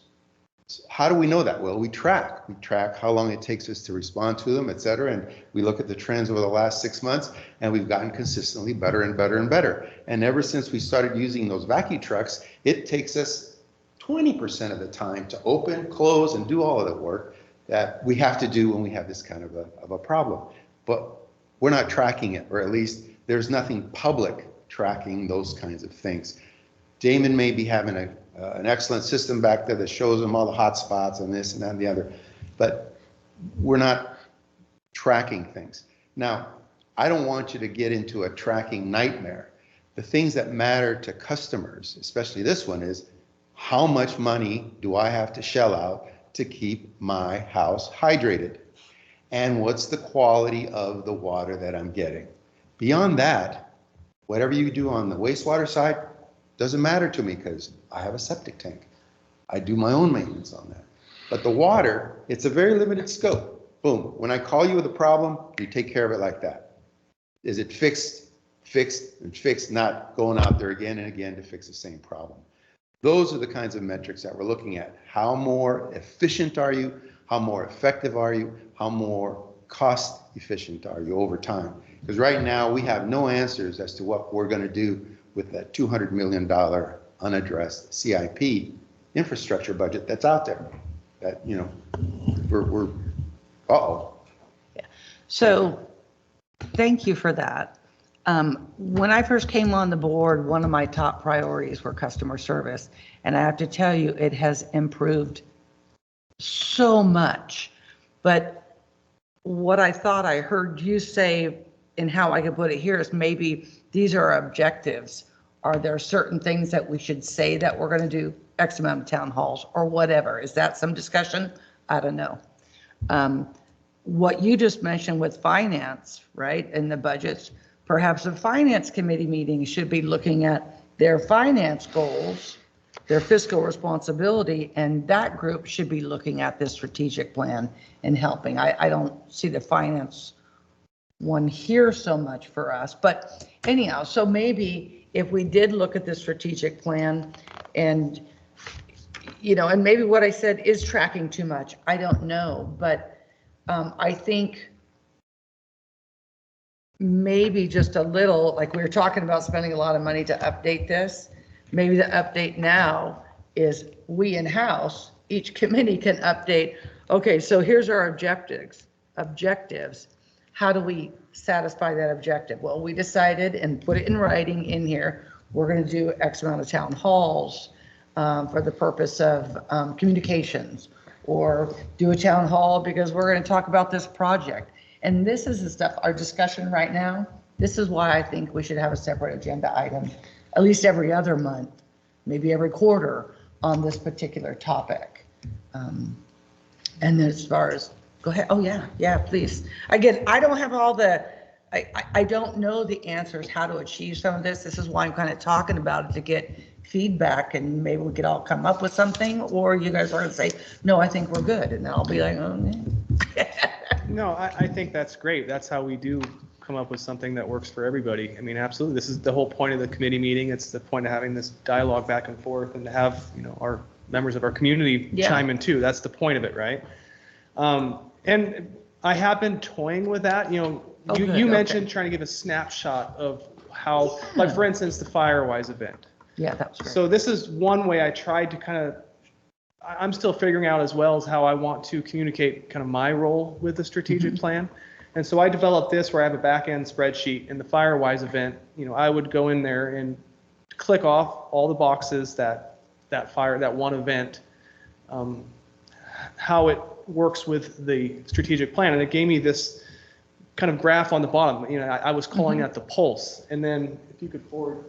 So how do we know that? Well, we track. We track how long it takes us to respond to them, et cetera, and we look at the trends over the last 6 months, and we've gotten consistently better and better and better. And ever since we started using those vacuum trucks, it takes us 20% of the time to open, close, and do all of the work that we have to do when we have this kind of a problem. But we're not tracking it, or at least there's nothing public tracking those kinds of things. Damon may be having an excellent system back there that shows them all the hot spots and this and that and the other, but we're not tracking things. Now, I don't want you to get into a tracking nightmare. The things that matter to customers, especially this one, is how much money do I have to shell out to keep my house hydrated? And what's the quality of the water that I'm getting? Beyond that, whatever you do on the wastewater side doesn't matter to me because I have a septic tank. I do my own maintenance on that. But the water, it's a very limited scope. Boom. When I call you with a problem, you take care of it like that. Is it fixed, and fixed, not going out there again and again to fix the same problem? Those are the kinds of metrics that we're looking at. How more efficient are you? How more effective are you? How more cost efficient are you over time? Because right now we have no answers as to what we're going to do with that $200 million unaddressed CIP infrastructure budget that's out there. That, you know, we're uh-oh. Yeah. So thank you for that. When I first came on the board, one of my top priorities were customer service. And I have to tell you, it has improved so much. But what I thought I heard you say, and how I could put it here, is maybe these are objectives. Are there certain things that we should say that we're going to do X amount of town halls or whatever? Is that some discussion? I don't know. What you just mentioned with finance, right, and the budgets, perhaps a finance committee meeting should be looking at their finance goals, their fiscal responsibility, and that group should be looking at this strategic plan and helping. I don't see the finance one here so much for us, but anyhow, so maybe if we did look at the strategic plan and, you know, and maybe what I said is tracking too much, I don't know, but I think maybe just a little, like we were talking about spending a lot of money to update this, maybe the update now is we in-house, each committee can update, okay, so here's our objectives. How do we satisfy that objective? Well, we decided and put it in writing in here, we're going to do X amount of town halls for the purpose of communications, or do a town hall because we're going to talk about this project. And this is the stuff, our discussion right now, this is why I think we should have a separate agenda item, at least every other month, maybe every quarter on this particular topic. And then as far as, go ahead. Oh yeah, please. Again, I don't have all the, I don't know the answers how to achieve some of this. This is why I'm kind of talking about it, to get feedback, and maybe we could all come up with something, or you guys are going to say, no, I think we're good. And then I'll be like, oh, yeah. No, I think that's great. That's how we do come up with something that works for everybody. I mean, absolutely. This is the whole point of the committee meeting. It's the point of having this dialogue back and forth, and to have, you know, our members of our community chime in too. That's the point of it, right? And I have been toying with that. You know, you mentioned trying to give a snapshot of how, like for instance, the Firewise event. Yeah, that was great. So this is one way I tried to kind of, I'm still figuring out as well as how I want to communicate kind of my role with the strategic plan. And so I developed this where I have a back-end spreadsheet. In the Firewise event, you know, I would go in there and click off all the boxes that one event, how it works with the strategic plan. And it gave me this kind of graph on the bottom. You know, I was calling that the pulse. And then if you could forward.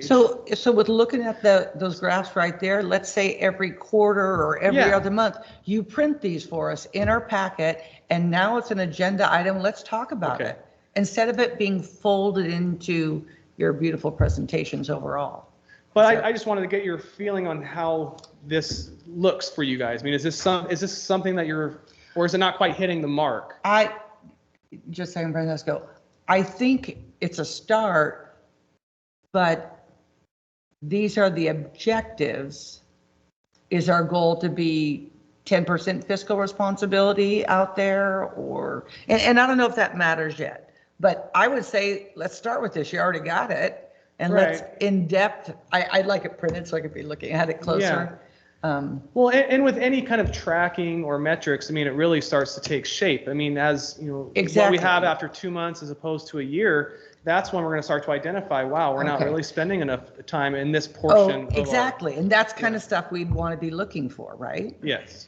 So with looking at those graphs right there, let's say every quarter or every Yeah. other month, you print these for us in our packet, and now it's an agenda item, let's talk about Okay. it. Instead of it being folded into your beautiful presentations overall. But I just wanted to get your feeling on how this looks for you guys. I mean, is this something that or is it not quite hitting the mark? Just saying, Francesco, I think it's a start, but these are the objectives. Is our goal to be 10% fiscal responsibility out there, or, and I don't know if that matters yet, but I would say, let's start with this. You already got it. And let's Right. in depth, I'd like it printed so I could be looking at it closer. Well, and with any kind of tracking or metrics, I mean, it really starts to take shape. I mean, as you know, what Exactly. we have after 2 months as opposed to a year, that's when we're going to start to identify, wow, we're not Okay. really spending enough time in this Oh, portion of our. exactly. And that's kind of stuff we'd want to be looking for, right? Yes.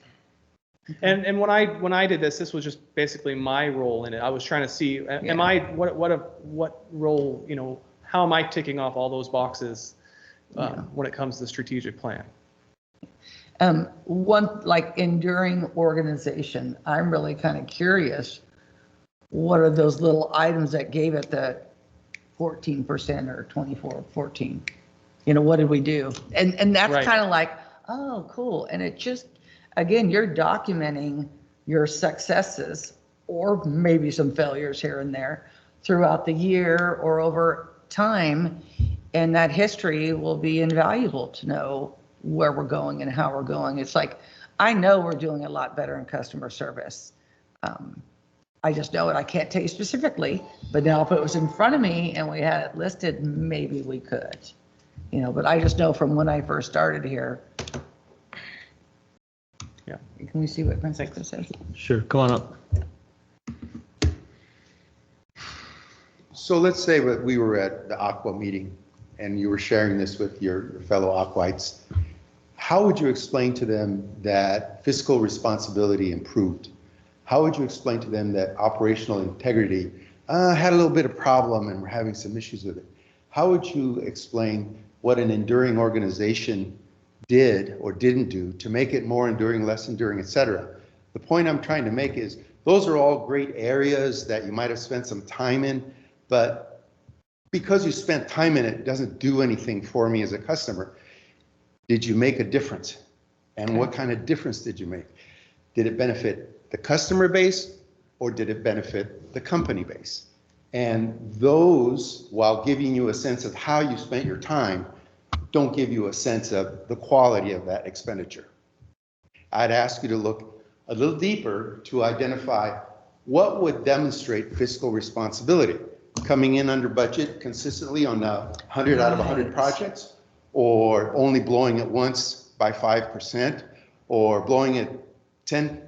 And when I did this was just basically my role in it. I was trying to see, am I, what role, you know, how am I ticking off all those boxes when it comes to the strategic plan? One, like enduring organization, I'm really kind of curious, what are those little items that gave it the 14% or 14? You know, what did we do? And that's Right. kind of like, oh, cool. And it just, again, you're documenting your successes or maybe some failures here and there throughout the year or over time. And that history will be invaluable to know where we're going and how we're going. It's like, I know we're doing a lot better in customer service. I just know it. I can't tell you specifically, but now if it was in front of me and we had it listed, maybe we could, you know, but I just know from when I first started here. Yeah. Can we see what Francisco says? Sure, come on up. So let's say that we were at the Aqua meeting and you were sharing this with your fellow Aquites. How would you explain to them that fiscal responsibility improved? How would you explain to them that operational integrity had a little bit of problem and we're having some issues with it? How would you explain what an enduring organization did or didn't do to make it more enduring, less enduring, et cetera? The point I'm trying to make is those are all great areas that you might have spent some time in, but because you spent time in it doesn't do anything for me as a customer. Did you make a difference? And what kind of difference did you make? Did it benefit the customer base or did it benefit the company base? And those, while giving you a sense of how you spent your time, don't give you a sense of the quality of that expenditure. I'd ask you to look a little deeper to identify what would demonstrate fiscal responsibility. Coming in under budget consistently on 100 out of 100 projects, or only blowing it once by 5%, or blowing it 10%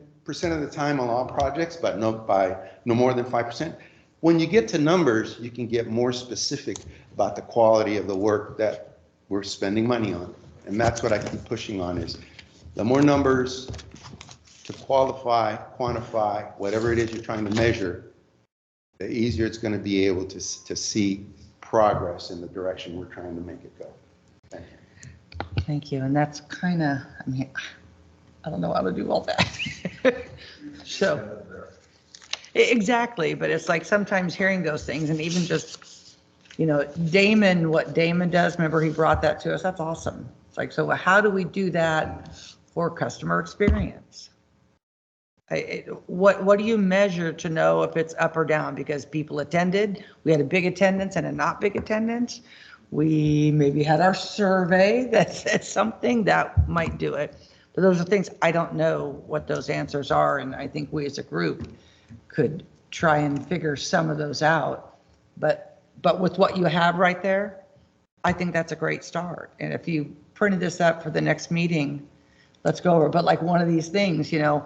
of the time on all projects, but no more than 5%. When you get to numbers, you can get more specific about the quality of the work that we're spending money on. And that's what I keep pushing on is the more numbers to qualify, quantify, whatever it is you're trying to measure, the easier it's going to be able to see progress in the direction we're trying to make it go. Thank you. Thank you. And that's kind of, I mean, I don't know how to do all that. So, exactly. But it's like sometimes hearing those things and even just, you know, what Damon does, remember he brought that to us. That's awesome. It's like, so how do we do that for customer experience? What do you measure to know if it's up or down? Because people attended, we had a big attendance and a not big attendance. We maybe had our survey that said something that might do it. But those are things I don't know what those answers are. And I think we as a group could try and figure some of those out. But with what you have right there, I think that's a great start. And if you printed this up for the next meeting, let's go over. But like one of these things, you know,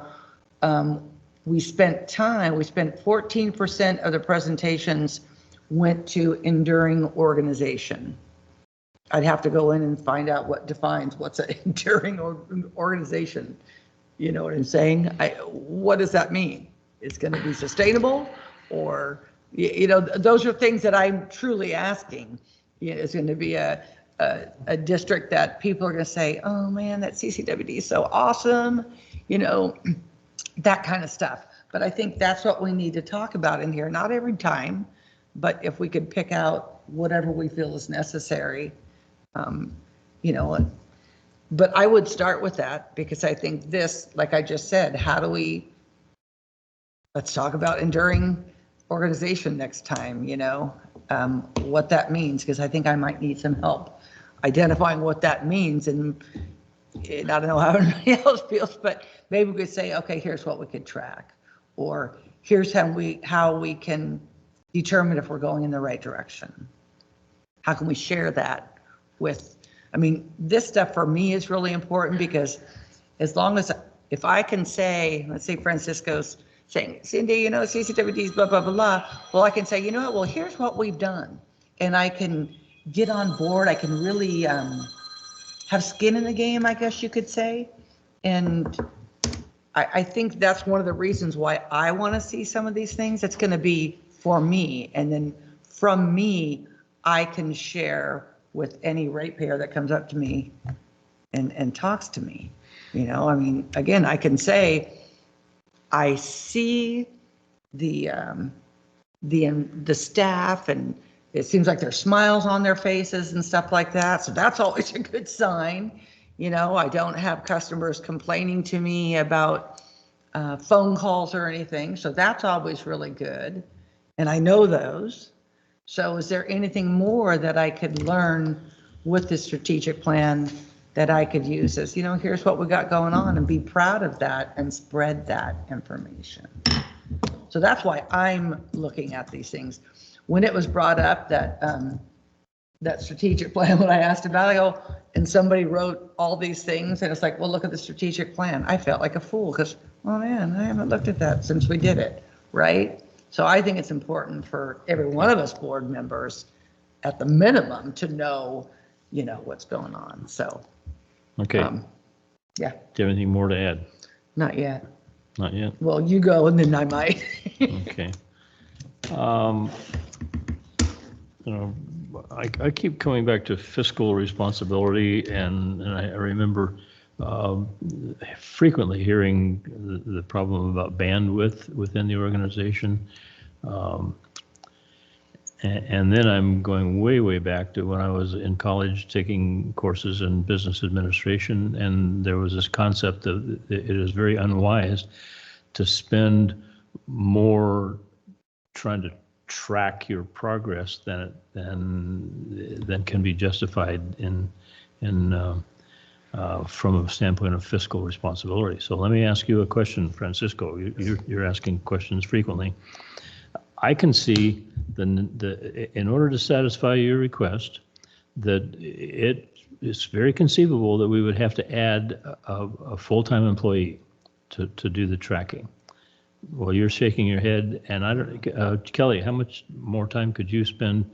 we spent 14% of the presentations went to enduring organization. I'd have to go in and find out what defines what's an enduring organization. You know what I'm saying? What does that mean? It's going to be sustainable, or, you know, those are things that I'm truly asking. It's going to be a district that people are going to say, oh man, that CCWD is so awesome, that kind of stuff. But I think that's what we need to talk about in here. Not every time, but if we could pick out whatever we feel is necessary, but I would start with that because I think this, like I just said, let's talk about enduring organization next time, what that means, because I think I might need some help identifying what that means. And I don't know how everybody else feels, but maybe we could say, okay, here's what we could track, or here's how we can determine if we're going in the right direction. How can we share that with, this stuff for me is really important because as long as, if I can say, let's say Francisco's saying, Cindy, CCWD's blah, blah, blah, blah. Well, I can say, well, here's what we've done. And I can get on board. I can really have skin in the game, I guess you could say. And I think that's one of the reasons why I want to see some of these things. It's going to be for me. And then from me, I can share with any ratepayer that comes up to me and talks to me. Again, I can say, I see the staff, and it seems like there's smiles on their faces and stuff like that. So that's always a good sign. I don't have customers complaining to me about phone calls or anything. So that's always really good. And I know those. So is there anything more that I could learn with the strategic plan that I could use as, here's what we got going on, and be proud of that and spread that information. So that's why I'm looking at these things. When it was brought up that that strategic plan, when I asked about it, and somebody wrote all these things, and it's like, well, look at the strategic plan. I felt like a fool because, oh man, I haven't looked at that since we did it, right? So I think it's important for every one of us board members, at the minimum, to know, what's going on. So. Okay. Yeah. Do you have anything more to add? Not yet. Not yet? Well, you go and then I might. Okay. I keep coming back to fiscal responsibility, and I remember frequently hearing the problem about bandwidth within the organization. And then I'm going way, way back to when I was in college taking courses in business administration, and there was this concept that it is very unwise to spend more trying to track your progress than can be justified from a standpoint of fiscal responsibility. So let me ask you a question, Francisco. You're asking questions frequently. I can see in order to satisfy your request, that it's very conceivable that we would have to add a full-time employee to do the tracking. Well, you're shaking your head, and I don't, Kelly, how much more time could you spend,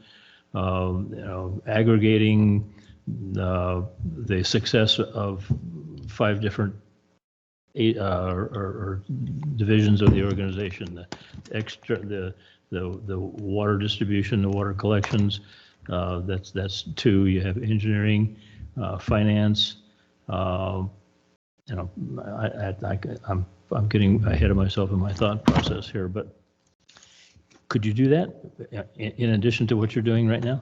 aggregating the success of 5 different or divisions of the organization, the water distribution, the water collections, that's 2. You have engineering, finance. I'm getting ahead of myself in my thought process here, but could you do that in addition to what you're doing right now?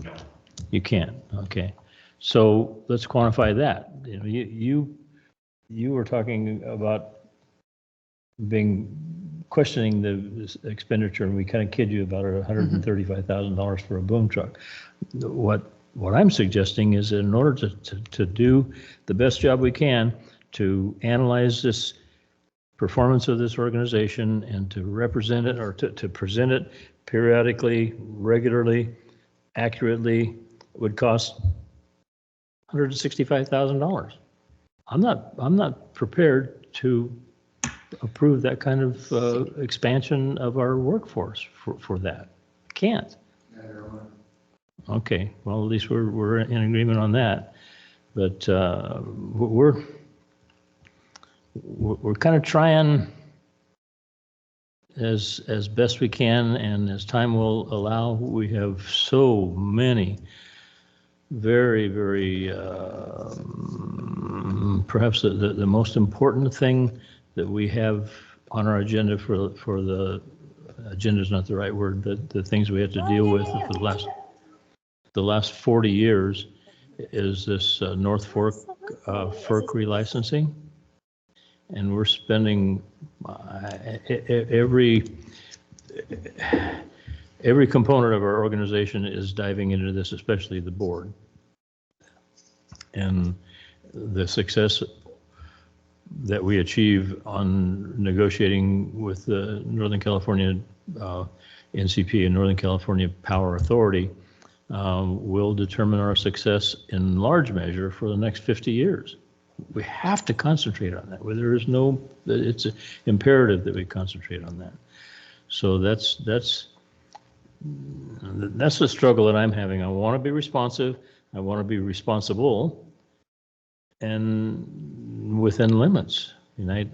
No. You can't. Okay. So let's quantify that. You were talking about questioning the expenditure, and we kind of kid you about $135,000 for a boom truck. What I'm suggesting is that in order to do the best job we can to analyze this performance of this organization and to represent it, or to present it periodically, regularly, accurately, would cost $165,000. I'm not prepared to approve that kind of expansion of our workforce for that. Can't. Okay, well, at least we're in agreement on that. But we're kind of trying as best we can, and as time will allow. We have so many very, very, perhaps the most important thing that we have on our agenda for the, agenda is not the right word, but the things we have to deal with for the last 40 years is this North Fork FERC relicensing. And we're spending every component of our organization is diving into this, especially the board. And the success that we achieve on negotiating with the Northern California NCP and Northern California Power Authority will determine our success in large measure for the next 50 years. We have to concentrate on that. Where there is no, it's imperative that we concentrate on that. So that's the struggle that I'm having. I want to be responsive. I want to be responsible, and within limits. And I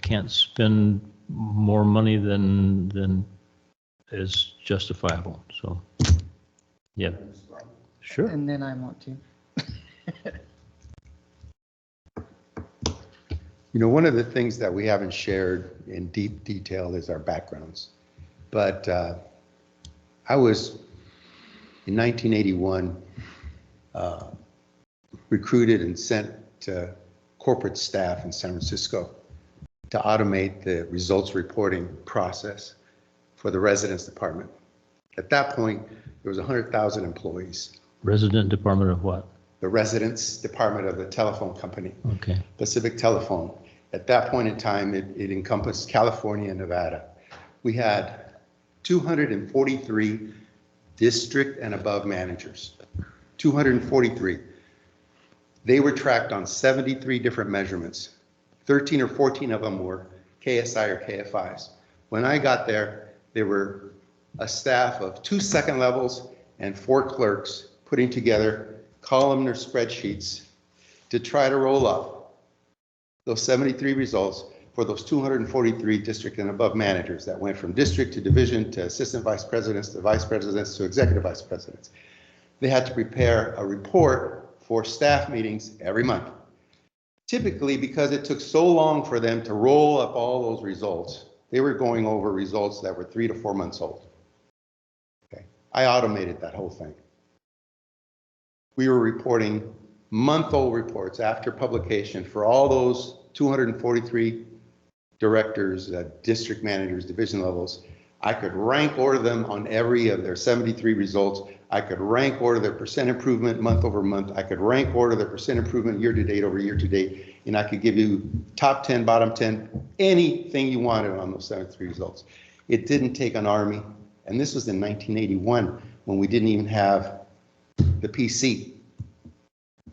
can't spend more money than is justifiable. So, yeah, sure. And then I want to. You know, one of the things that we haven't shared in deep detail is our backgrounds. But I was, in 1981, recruited and sent to corporate staff in San Francisco to automate the results reporting process for the residence department. At that point, there was 100,000 employees. Resident Department of what? The residence department of the telephone company, Okay. Pacific Telephone. At that point in time, it encompassed California and Nevada. We had 243 district and above managers, 243. They were tracked on 73 different measurements. 13 or 14 of them were KSI or KFIs. When I got there, there were a staff of 2 second levels and 4 clerks putting together columnar spreadsheets to try to roll up those 73 results for those 243 district and above managers that went from district to division to assistant vice presidents to vice presidents to executive vice presidents. They had to prepare a report for staff meetings every month. Typically, because it took so long for them to roll up all those results, they were going over results that were 3 to 4 months old. Okay. I automated that whole thing. We were reporting month-old reports after publication for all those 243 directors, district managers, division levels. I could rank order them on every of their 73 results. I could rank order their percent improvement month over month. I could rank order their percent improvement year to date over year to date. And I could give you top 10, bottom 10, anything you wanted on those 73 results. It didn't take an army. And this was in 1981 when we didn't even have the PC.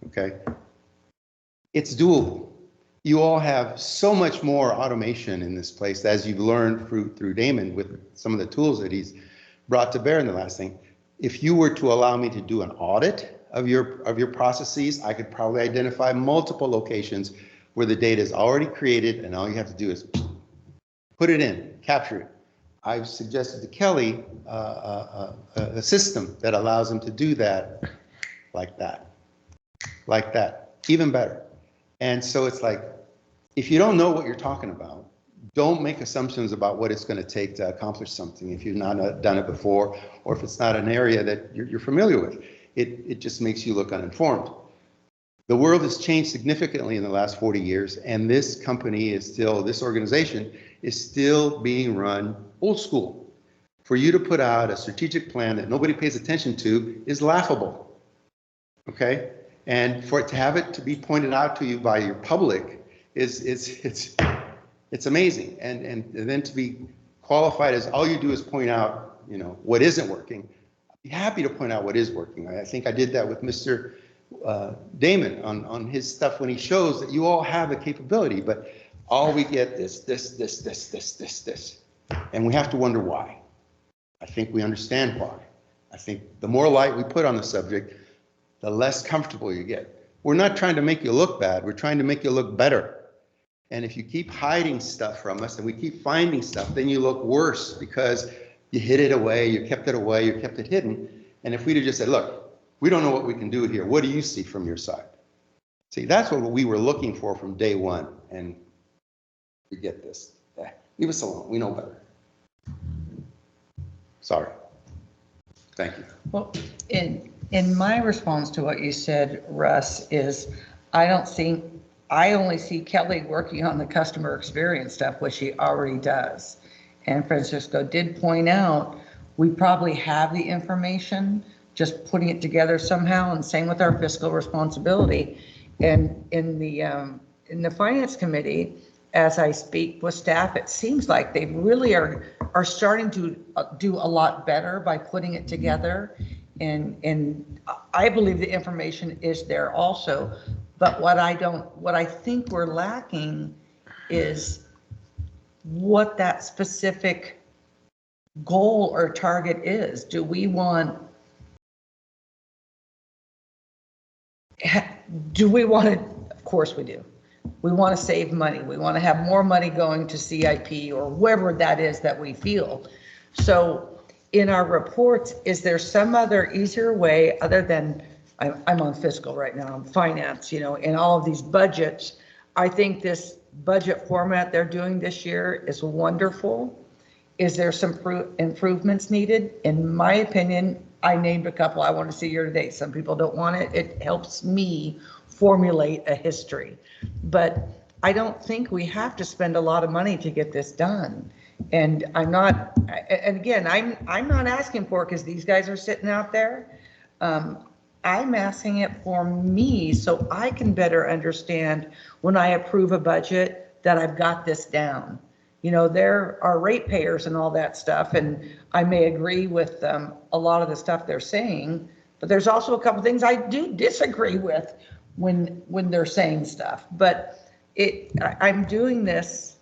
Okay. It's doable. You all have so much more automation in this place, as you've learned through Damon with some of the tools that he's brought to bear in the last thing. If you were to allow me to do an audit of your processes, I could probably identify multiple locations where the data is already created and all you have to do is put it in, capture it. I've suggested to Kelly a system that allows him to do that, like that, even better. And so it's like, if you don't know what you're talking about, don't make assumptions about what it's going to take to accomplish something if you've not done it before, or if it's not an area that you're familiar with. It just makes you look uninformed. The world has changed significantly in the last 40 years, and this company is still, this organization is still being run old school. For you to put out a strategic plan that nobody pays attention to is laughable, okay? And for it to have it to be pointed out to you by your public it's amazing. And then to be qualified as all you do is point out, you know, what isn't working. I'd be happy to point out what is working. I think I did that with Mr. Damon on his stuff when he shows that you all have the capability, but all we get is this. And we have to wonder why. I think we understand why. I think the more light we put on the subject, the less comfortable you get. We're not trying to make you look bad. We're trying to make you look better. And if you keep hiding stuff from us and we keep finding stuff, then you look worse because you hid it away, you kept it away, you kept it hidden. And if we'd have just said, look, we don't know what we can do here. What do you see from your side? See, that's what we were looking for from day one. And we get this. Leave us alone. We know better. Sorry. Thank you. Well, in my response to what you said, Russ, is I only see Kelly working on the customer experience stuff, which she already does. And Francisco did point out, we probably have the information, just putting it together somehow, and same with our fiscal responsibility. And in the finance committee, as I speak with staff, it seems like they really are starting to do a lot better by putting it together. And I believe the information is there also. But what I think we're lacking is what that specific goal or target is. Do we want to, of course we do. We want to save money. We want to have more money going to CIP or wherever that is that we feel. So in our reports, is there some other easier way other than, I'm on fiscal right now, I'm finance, in all of these budgets. I think this budget format they're doing this year is wonderful. Is there some improvements needed? In my opinion, I named a couple I want to see year to date. Some people don't want it. It helps me formulate a history. But I don't think we have to spend a lot of money to get this done. And I'm not, and again, I'm not asking for it because these guys are sitting out there. I'm asking it for me so I can better understand when I approve a budget that I've got this down. There are ratepayers and all that stuff, and I may agree with a lot of the stuff they're saying, but there's also a couple things I do disagree with when they're saying stuff. But I'm doing this,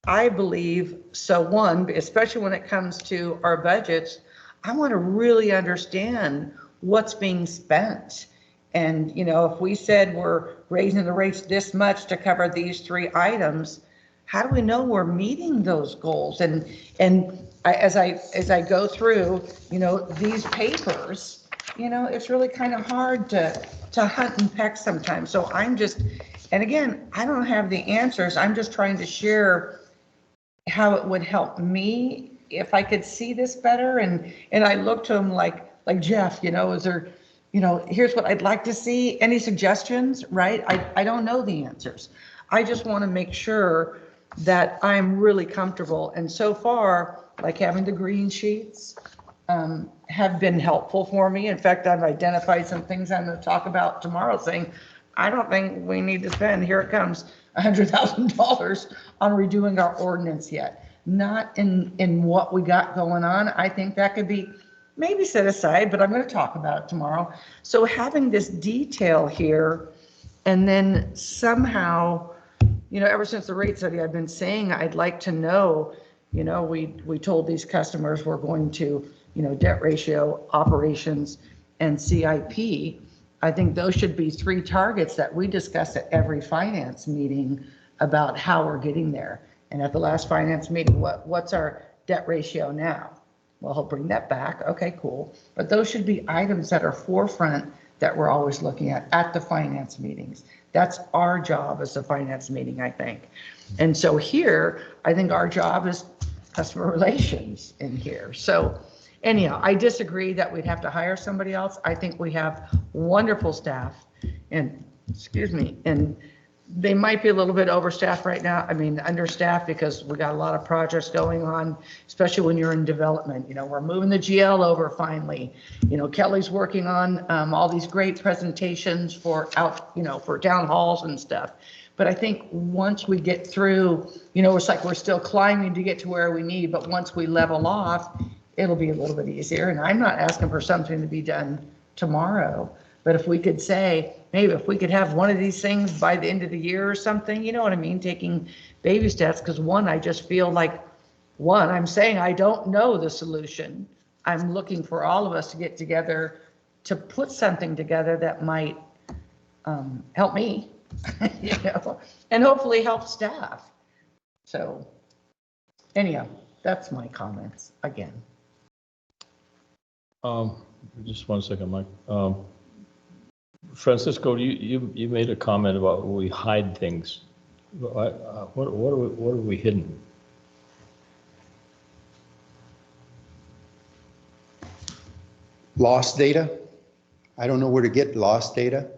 I believe, so one, especially when it comes to our budgets, I want to really understand what's being spent. And, if we said we're raising the rates this much to cover these 3 items, how do we know we're meeting those goals? And as I go through, these papers, it's really kind of hard to hunt and peck sometimes. So and again, I don't have the answers. I'm just trying to share how it would help me if I could see this better. And I look to him like Jeff, is there, here's what I'd like to see. Any suggestions, right? I don't know the answers. I just want to make sure that I'm really comfortable. And so far, like having the green sheets have been helpful for me. In fact, I've identified some things I'm going to talk about tomorrow saying, I don't think we need to spend, here it comes, $100,000 on redoing our ordinance yet. Not in what we got going on. I think that could be maybe set aside, but I'm going to talk about it tomorrow. So having this detail here, and then somehow, ever since the rate study, I've been saying I'd like to know, we told these customers we're going to, debt ratio, operations, and CIP. I think those should be 3 targets that we discuss at every finance meeting about how we're getting there. And at the last finance meeting, what's our debt ratio now? Well, he'll bring that back. Okay, cool. But those should be items that are forefront that we're always looking at the finance meetings. That's our job as a finance meeting, I think. And so here, I think our job is customer relations in here. So anyhow, I disagree that we'd have to hire somebody else. I think we have wonderful staff and, and they might be a little bit overstaffed right now. Understaffed because we got a lot of projects going on, especially when you're in development. We're moving the GL over finally. Kelly's working on all these great presentations for for town halls and stuff. But I think once we get through, it's like we're still climbing to get to where we need, but once we level off, it'll be a little bit easier. And I'm not asking for something to be done tomorrow, but if we could say, maybe if we could have one of these things by the end of the year or something, you know what I mean? Taking baby steps, because I just feel like, I'm saying I don't know the solution. I'm looking for all of us to get together to put something together that might help me you know, and hopefully help staff. So anyhow, that's my comments again. Just one second, Mike. Francisco, you made a comment about we hide things. What are we hidden? Lost data. I don't know where to get lost data.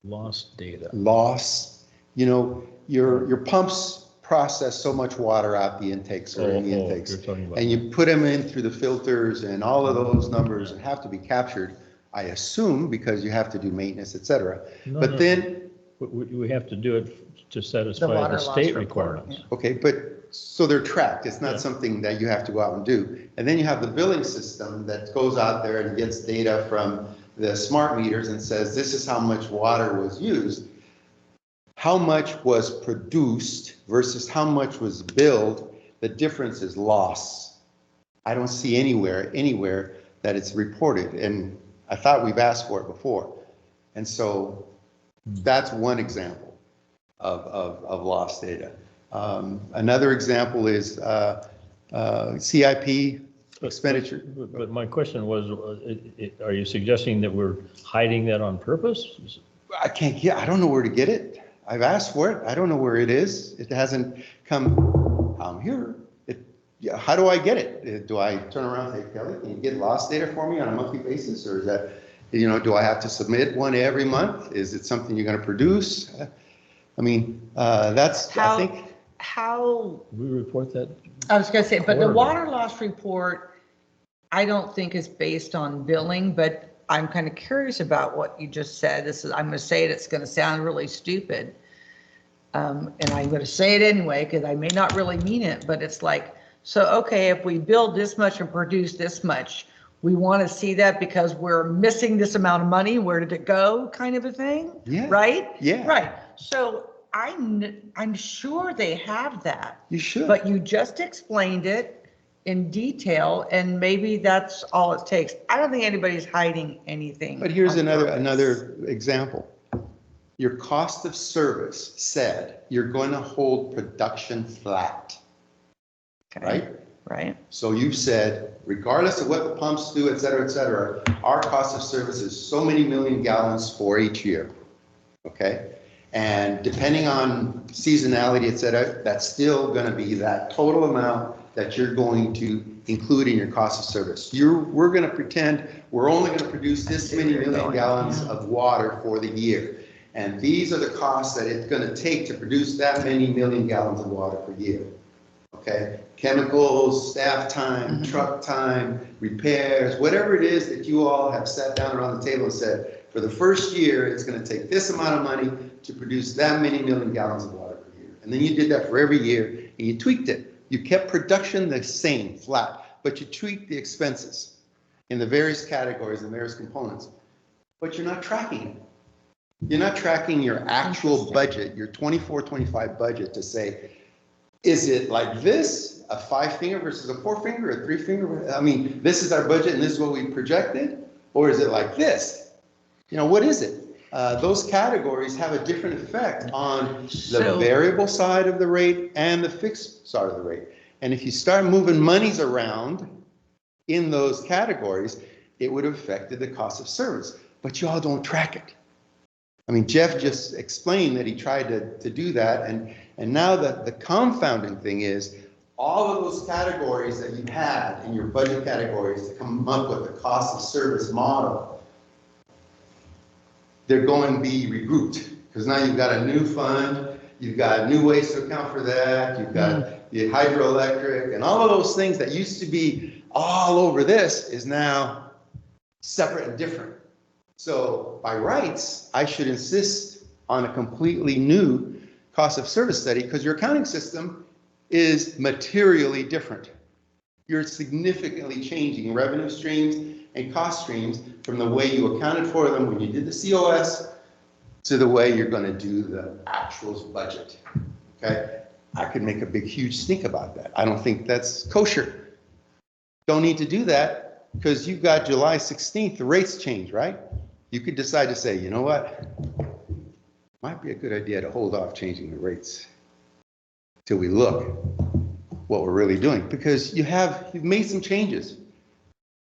Lost data. Loss. You know, your pumps process so much water out the intakes or in the intakes. You're talking about And you put them in through the filters and all of those numbers have to be captured, I assume, because you have to do maintenance, et cetera. But then, we have to do it to satisfy water the loss state report, requirements. okay, but so they're tracked. It's not Yeah. something that you have to go out and do. And then you have the billing system that goes out there and gets data from the smart meters and says, this is how much water was used. How much was produced versus how much was billed, the difference is loss. I don't see anywhere that it's reported. And I thought we've asked for it before. And so that's one example of lost data. Another example is CIP expenditure. But my question was, are you suggesting that we're hiding that on purpose? I don't know where to get it. I've asked for it. I don't know where it is. It hasn't come here. Yeah, how do I get it? Do I turn around and say, Kelly, can you get lost data for me on a monthly basis? Or is that, you know, do I have to submit one every month? Is it something you're going to produce? I mean, that's, I think. How, We report that? I was going to say, but the Quarterly. water loss report, I don't think is based on billing, but I'm kind of curious about what you just said. I'm going to say it, it's going to sound really stupid. And I'm going to say it anyway, because I may not really mean it, but it's like, so, okay, if we build this much and produce this much, we want to see that because we're missing this amount of money, where did it go, kind of a thing? Yeah. Right? Yeah. Right. So I'm sure they have that. You should. But you just explained it in detail, and maybe that's all it takes. I don't think anybody's hiding anything. But here's on purpose. another example. Your cost of service said you're going to hold production flat, Okay. right? Right. So you've said, regardless of what the pumps do, et cetera, our cost of service is so many million gallons for each year, okay? And depending on seasonality, et cetera, that's still going to be that total amount that you're going to include in your cost of service. We're going to pretend we're only going to produce this many million gallons of water for the year. And these are the costs that it's going to take to produce that many million gallons of water per year. Okay? Chemicals, staff time, truck time, repairs, whatever it is that you all have sat down around the table and said, for the first year, it's going to take this amount of money to produce that many million gallons of water per year. And then you did that for every year and you tweaked it. You kept production the same, flat, but you tweaked the expenses in the various categories and various components, but you're not tracking it. You're not tracking your actual budget, your 24-25 budget to say, is it like this, a 5-finger versus a 4-finger, a 3-finger? I mean, this is our budget and this is what we projected? Or is it like this? You know, what is it? Those categories have a different effect on the variable side of the rate and the fixed side of the rate. And if you start moving monies around in those categories, it would have affected the cost of service. But you all don't track it. I mean, Jeff just explained that he tried to do that. And now the confounding thing is all of those categories that you had in your budget categories to come up with the cost of service model, they're going to be regrouped because now you've got a new fund, you've got new ways to account for that, you've got the hydroelectric and all of those things that used to be all over this is now separate and different. So by rights, I should insist on a completely new cost of service study because your accounting system is materially different. You're significantly changing revenue streams and cost streams from the way you accounted for them when you did the COS to the way you're going to do the actuals budget. Okay? I could make a big, huge stink about that. I don't think that's kosher. Don't need to do that because you've got July 16th, the rates change, right? You could decide to say, you know what? might be a good idea to hold off changing the rates till we look what we're really doing, because you've made some changes.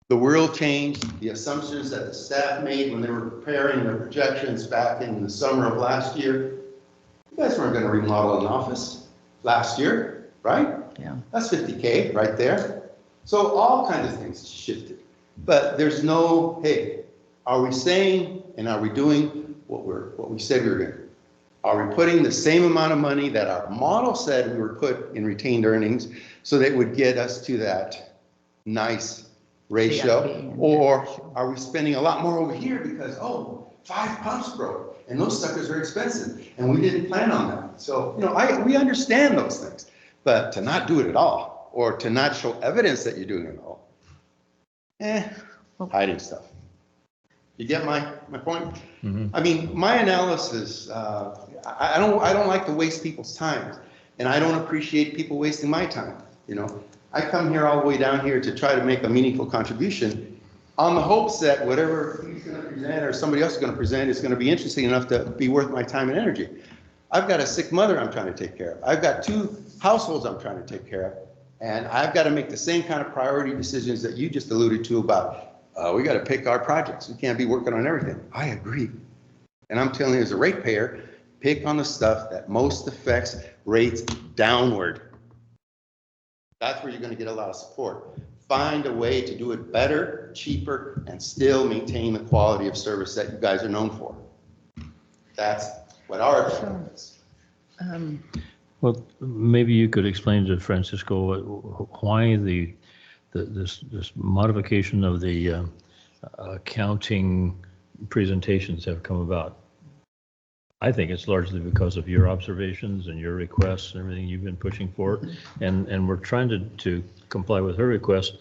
The world changed, the assumptions that the staff made when they were preparing their projections back in the summer of last year. You guys weren't going to remodel an office last year, right? Yeah. That's 50K right there. So all kinds of things shifted. But there's no, hey, are we saying and are we doing what we said we were going to do? Are we putting the same amount of money that our model said we were put in retained earnings so that would get us to that nice ratio? CIP. Or are we spending a lot more over here because, 5 pumps broke and those suckers are expensive and we didn't plan on that? So, we understand those things, but to not do it at all or to not show evidence that you're doing it all, hiding stuff. You get my point? Mm-hmm. I mean, my analysis, I don't like to waste people's time, and I don't appreciate people wasting my time. I come here all the way down here to try to make a meaningful contribution on the hopes that whatever he's going to present or somebody else is going to present is going to be interesting enough to be worth my time and energy. I've got a sick mother I'm trying to take care of. I've got 2 households I'm trying to take care of, and I've got to make the same kind of priority decisions that you just alluded to about we got to pick our projects. We can't be working on everything. I agree. And I'm telling you as a ratepayer, pick on the stuff that most affects rates downward. That's where you're going to get a lot of support. Find a way to do it better, cheaper, and still maintain the quality of service that you guys are known for. That's what our objective is. Well, maybe you could explain to Francisco why this modification of the accounting presentations have come about. I think it's largely because of your observations and your requests and everything you've been pushing for, and we're trying to comply with her request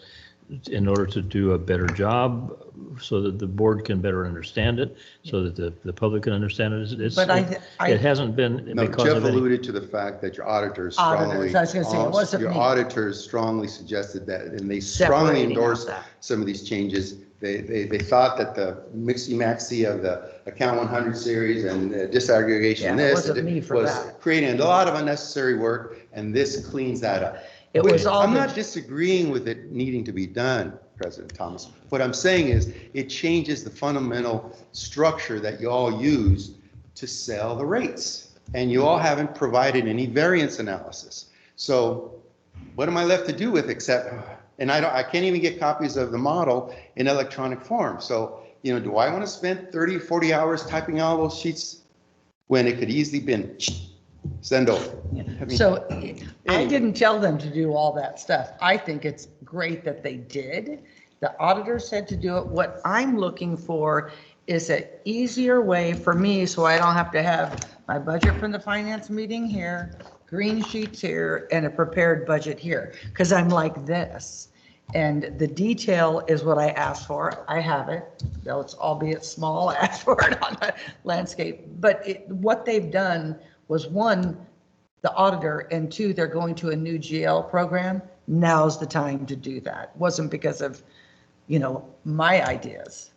in order to do a better job so that the board can better understand it, so that the public can understand it. It hasn't been No, because Jeff of any. alluded to the fact that your auditors Auditors, I was gonna say, it wasn't your me. auditors strongly suggested that, and they strongly Separating out endorsed that. some of these changes. They thought that the mixy-maxy of the Account 100 series and disaggregation Yeah, it this wasn't me for was that. creating a lot of unnecessary work, and this cleans that up. It was all I'm the- not disagreeing with it needing to be done, President Thomas. What I'm saying is it changes the fundamental structure that you all use to sell the rates. And you all haven't provided any variance analysis. So what am I left to do with except, and I can't even get copies of the model in electronic form. So, do I want to spend 30, 40 hours typing all those sheets when it could easily been send over? I mean, So I didn't tell them to do all that stuff. I think it's great that they did. The auditor said to do it. What I'm looking for is an easier way for me so I don't have to have my budget from the finance meeting here, green sheets here, and a prepared budget here, because I'm like this. And the detail is what I asked for. I have it, though it's albeit small, I asked for it on the landscape. But what they've done was, 1, the auditor, and 2, they're going to a new GL program. Now's the time to do that. Wasn't because of, my ideas.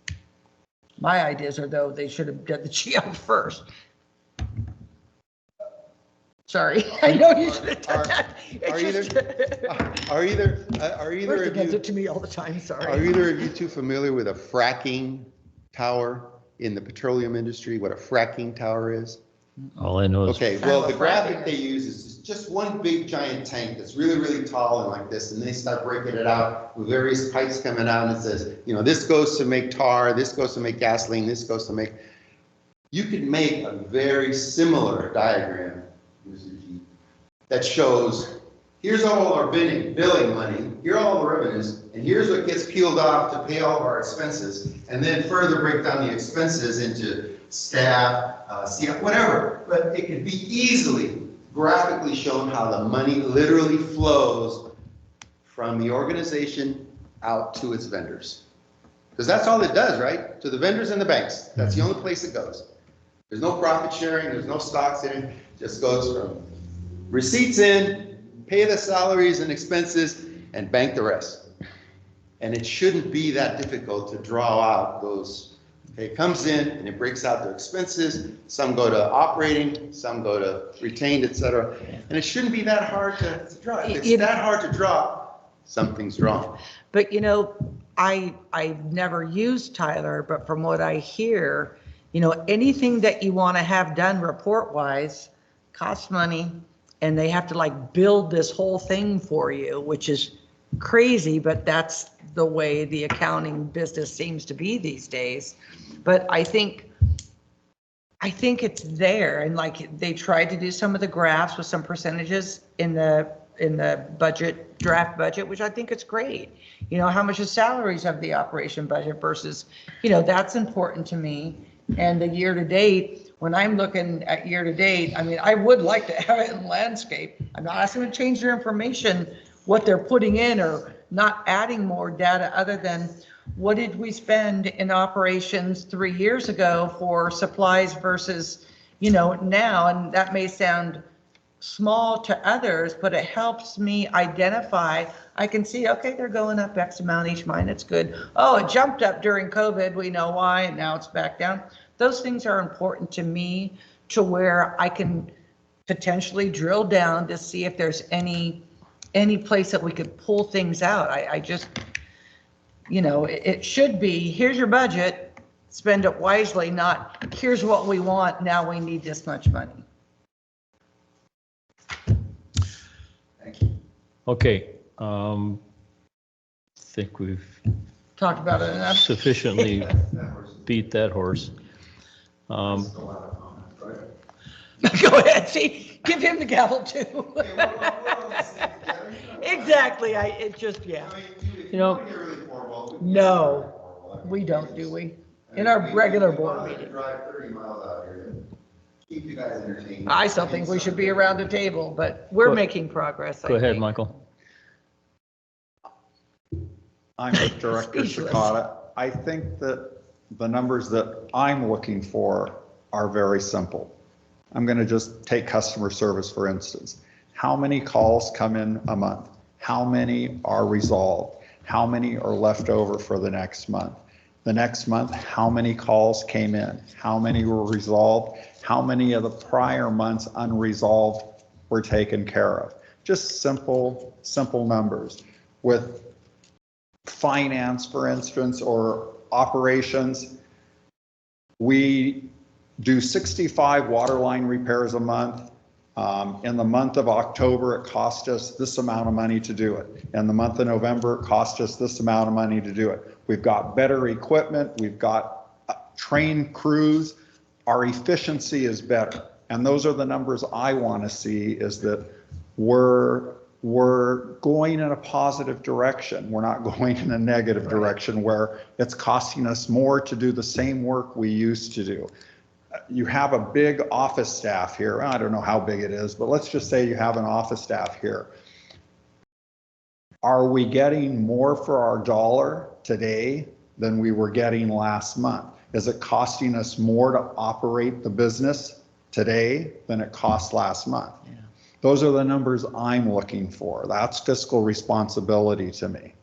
My ideas are, though, they should have done the GL first. Sorry, I know you should have done that. Are either First, of it does you it to me all the time, Are sorry. either of you two familiar with a fracking tower in the petroleum industry, what a fracking tower is? All I know is Okay, I well, know the what graphic fracking they use is just one big giant tank that's really, really tall and like this, and they start breaking it out with various pipes coming out, and it says, this goes to make tar, this goes to make gasoline, this goes to make... You could make a very similar diagram, Mr. G, that shows, here's all our billing money, here are all the revenues, and here's what gets peeled off to pay all of our expenses, and then further break down the expenses into staff, CF, whatever. But it could be easily graphically shown how the money literally flows from the organization out to its vendors. Because that's all it does, right? To the vendors and the banks. That's the only place it goes. There's no profit sharing, there's no stocks in it. It just goes from receipts in, pay the salaries and expenses, and bank the rest. And it shouldn't be that difficult to draw out those It comes in and it breaks out their expenses. Some go to operating, some go to retained, et cetera. And it shouldn't be that hard to drop. If it's that hard to drop, something's wrong. But I've never used Tyler, but from what I hear, anything that you want to have done report-wise costs money, and they have to like build this whole thing for you, which is crazy, but that's the way the accounting business seems to be these days. But I think it's there, and like they tried to do some of the graphs with some percentages in the budget, draft budget, which I think it's great. How much is salaries of the operation budget versus, that's important to me. And the year to date, when I'm looking at year to date, I mean, I would like to have it in landscape. I'm not asking them to change their information, what they're putting in, or not adding more data other than what did we spend in operations 3 years ago for supplies versus, now. And that may sound small to others, but it helps me identify. I can see, okay, they're going up X amount each month. It's good. Oh, it jumped up during COVID. We know why, and now it's back down. Those things are important to me, to where I can potentially drill down to see if there's any place that we could pull things out. I just, it should be, here's your budget, spend it wisely, not here's what we want, now we need this much money. Okay, think we've Talked about it enough. sufficiently beat that horse. Go ahead, see, give him the gavel too. Exactly, no, we don't, do we? In our regular board meeting. Drive 30 miles out here to keep you guys entertained. I still think we should be around the table, but we're making progress. Go ahead, Michael. I'm with Director Sakata. I think that the numbers that I'm looking for are very simple. I'm going to just take customer service, for instance. How many calls come in a month? How many are resolved? How many are left over for the next month? The next month, how many calls came in? How many were resolved? How many of the prior months unresolved were taken care of? Just simple numbers. With finance, for instance, or operations, we do 65 water line repairs a month. In the month of October, it cost us this amount of money to do it. In the month of November, it cost us this amount of money to do it. We've got better equipment. We've got trained crews. Our efficiency is better. And those are the numbers I want to see, is that we're going in a positive direction. We're not going in a negative direction where it's costing us more to do the same work we used to do. You have a big office staff here. I don't know how big it is, but let's just say you have an office staff here. Are we getting more for our dollar today than we were getting last month? Is it costing us more to operate the business today than it cost last month? Yeah. Those are the numbers I'm looking for. That's fiscal responsibility to me.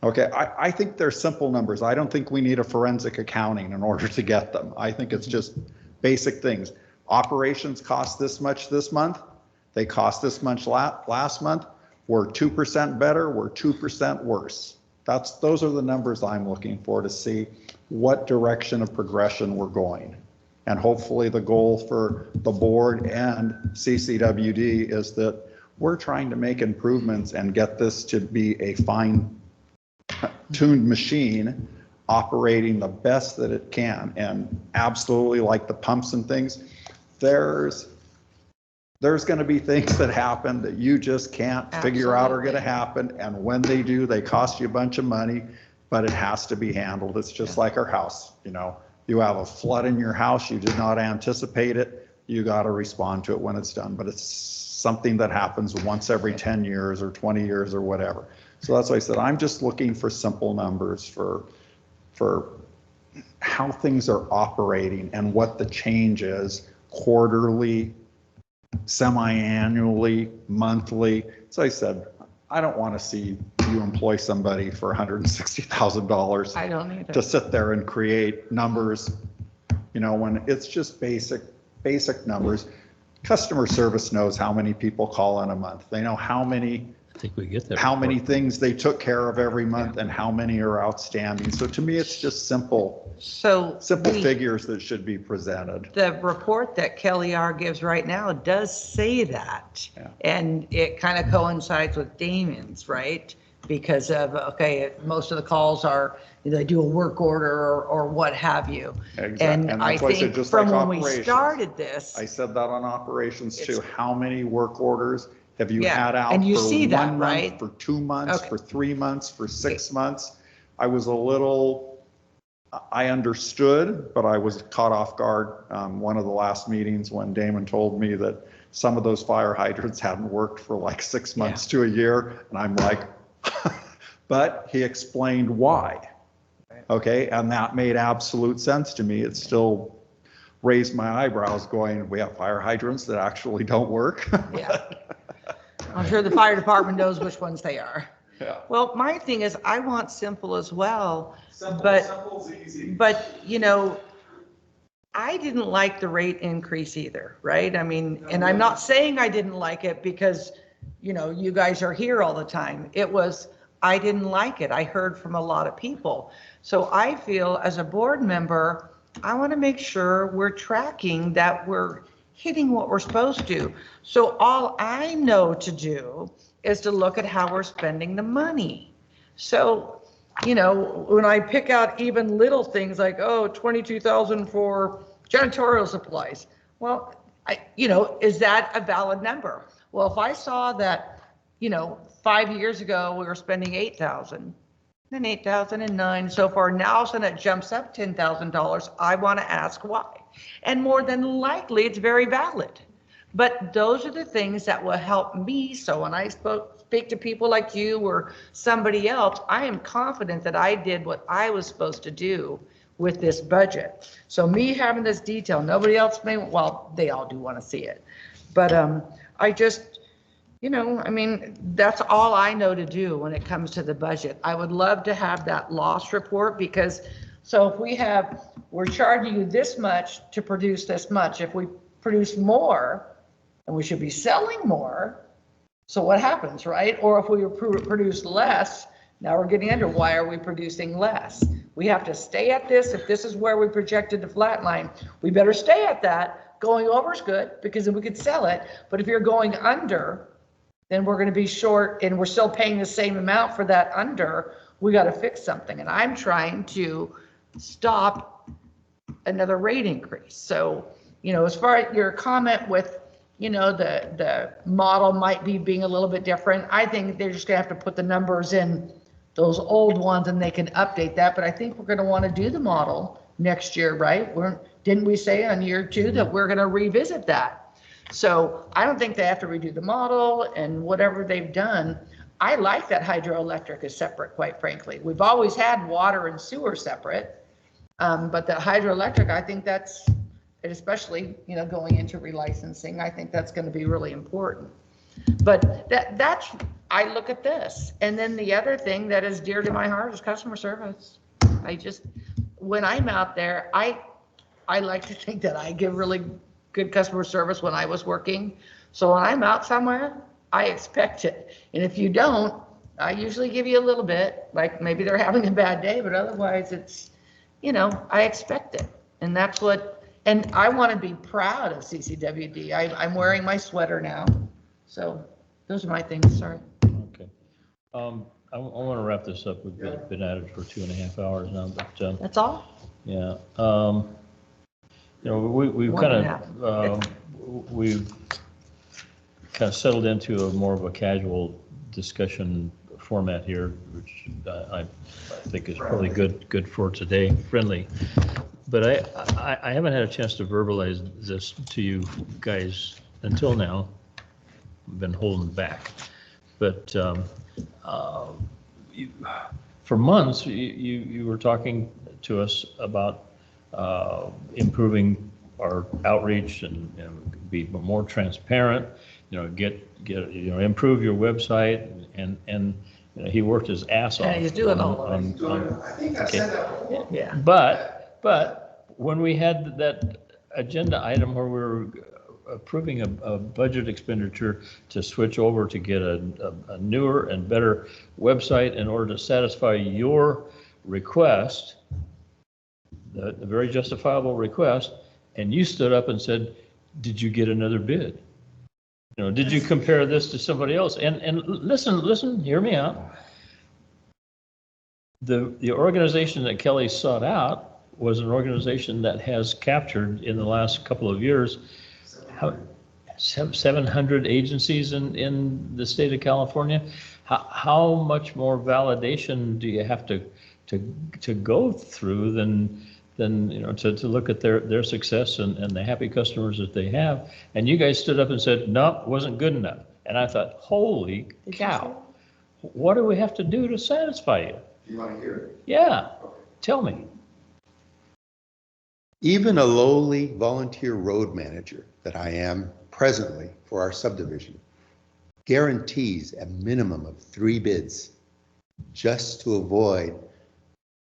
Okay, I think they're simple numbers. I don't think we need a forensic accounting in order to get them. I think it's just basic things. Operations cost this much this month. They cost this much last month. We're 2% better, we're 2% worse. Those are the numbers I'm looking for to see what direction of progression we're going. And hopefully the goal for the board and CCWD is that we're trying to make improvements and get this to be a fine-tuned machine operating the best that it can. And absolutely, like the pumps and things, there's going to be things that happen that you just can't figure out are going to happen. And when they do, they cost you a bunch of money, but it has to be handled. It's just like our house. You have a flood in your house, you did not anticipate it, you got to respond to it when it's done. But it's something that happens once every 10 years or 20 years or whatever. So that's why I said I'm just looking for simple numbers for how things are operating and what the change is quarterly, semi-annually, monthly. So I said, I don't want to see you employ somebody for $160,000 I don't either. to sit there and create numbers, when it's just basic numbers. Customer service knows how many people call in a month. They know how many I think we get that. how many report. things they took care of every month and how many are outstanding. So to me, it's just simple So the- figures that should be presented. The report that Kelly R gives right now does say that. Yeah. And it kind of coincides with Damien's, right? Because of, okay, most of the calls are, they do a work order or what have you. Exactly. And And I that's why I said think just from like when we operations. started this, I said that on operations too. It's- How many work orders have you Yeah, had out and you for see that, 1 right? month, for 2 months, Okay. for 3 months, for 6 months? I was a little, I understood, but I was caught off guard. One of the last meetings when Damon told me that some of those fire hydrants hadn't worked for like 6 months to a year. And I'm like, but he explained why. Okay, and that made absolute sense to me. It still raised my eyebrows going, we have fire hydrants that actually don't work? yeah. I'm sure the fire department knows which ones they are. Yeah. Well, my thing is, I want simple as well, but, Simple's easy. but, I didn't like the rate increase either, right? I mean, and I'm not saying I didn't like it because, you guys are here all the time. It was, I didn't like it. I heard from a lot of people. So I feel as a board member, I want to make sure we're tracking that we're hitting what we're supposed to. So all I know to do is to look at how we're spending the money. So, when I pick out even little things like, 22,000 for janitorial supplies. Well, is that a valid number? Well, if I saw that, 5 years ago, we were spending 8,000, then 8,009 so far. Now, all of a sudden it jumps up $10,000. I want to ask why. And more than likely, it's very valid. But those are the things that will help me. So when I speak to people like you or somebody else, I am confident that I did what I was supposed to do with this budget. So me having this detail, nobody else may, well, they all do want to see it. But I just, that's all I know to do when it comes to the budget. I would love to have that loss report because, so if we're charging you this much to produce this much, if we produce more, and we should be selling more, so what happens, right? Or if we produce less, now we're getting under, why are we producing less? We have to stay at this. If this is where we projected the flat line, we better stay at that. Going over is good because then we could sell it. But if you're going under, then we're going to be short and we're still paying the same amount for that under. We got to fix something. And I'm trying to stop another rate increase. So, as far as your comment with, the model might be being a little bit different, I think they're just going to have to put the numbers in those old ones and they can update that. But I think we're going to want to do the model next year, right? Didn't we say on year 2 that we're going to revisit that? So I don't think they have to redo the model and whatever they've done. I like that hydroelectric is separate, quite frankly. We've always had water and sewer separate, but the hydroelectric, I think that's, especially, going into relicensing, I think that's going to be really important. But that's, I look at this. And then the other thing that is dear to my heart is customer service. When I'm out there, I like to think that I give really good customer service when I was working. So when I'm out somewhere, I expect it. And if you don't, I usually give you a little bit, like maybe they're having a bad day, but otherwise it's, I expect it. And that's and I want to be proud of CCWD. I'm wearing my sweater now. So those are my things, sorry. Okay. I want to wrap this up. We've been at it for 2.5 hours now, but That's all? yeah. We've One kind and a of, we've kind of settled into a more of a casual discussion format here, which I think is probably good for today, friendly. But I haven't had a chance to verbalize this to you guys until now. I've been holding back. But for months, you were talking to us about improving our outreach and be more transparent. improve your website, and he worked his ass off. Yeah, he's doing all of it. I think I said that before. Yeah. But when we had that agenda item where we were approving a budget expenditure to switch over to get a newer and better website in order to satisfy your request, the very justifiable request, and you stood up and said, did you get another bid? Did you compare this to somebody else? And listen, hear me out. The organization that Kelly sought out was an organization that has captured in the last couple of years 700 agencies in the state of California. How much more validation do you have to go through than to look at their success and the happy customers that they have? And you guys stood up and said, no, it wasn't good enough. And I thought, holy cow, what do we have to do to satisfy you? Do you want to hear it? Yeah, tell me. Even a lowly volunteer road manager that I am presently for our subdivision guarantees a minimum of 3 bids just to avoid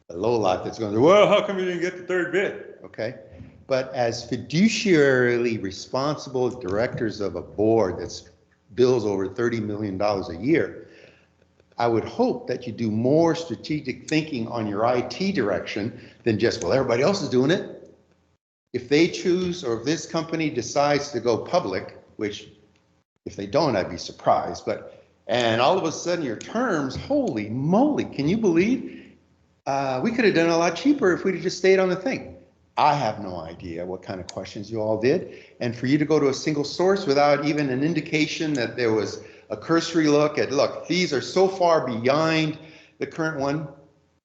a low lot that's going to, well, how come you didn't get the 3rd bid? Okay. But as fiduciarily responsible directors of a board that's bills over $30 million a year, I would hope that you do more strategic thinking on your IT direction than just, well, everybody else is doing it. If they choose, or if this company decides to go public, which if they don't, I'd be surprised, and all of a sudden your terms, holy moly, can you believe? We could have done it a lot cheaper if we'd have just stayed on the thing. I have no idea what kind of questions you all did. And for you to go to a single source without even an indication that there was a cursory look, these are so far behind the current one.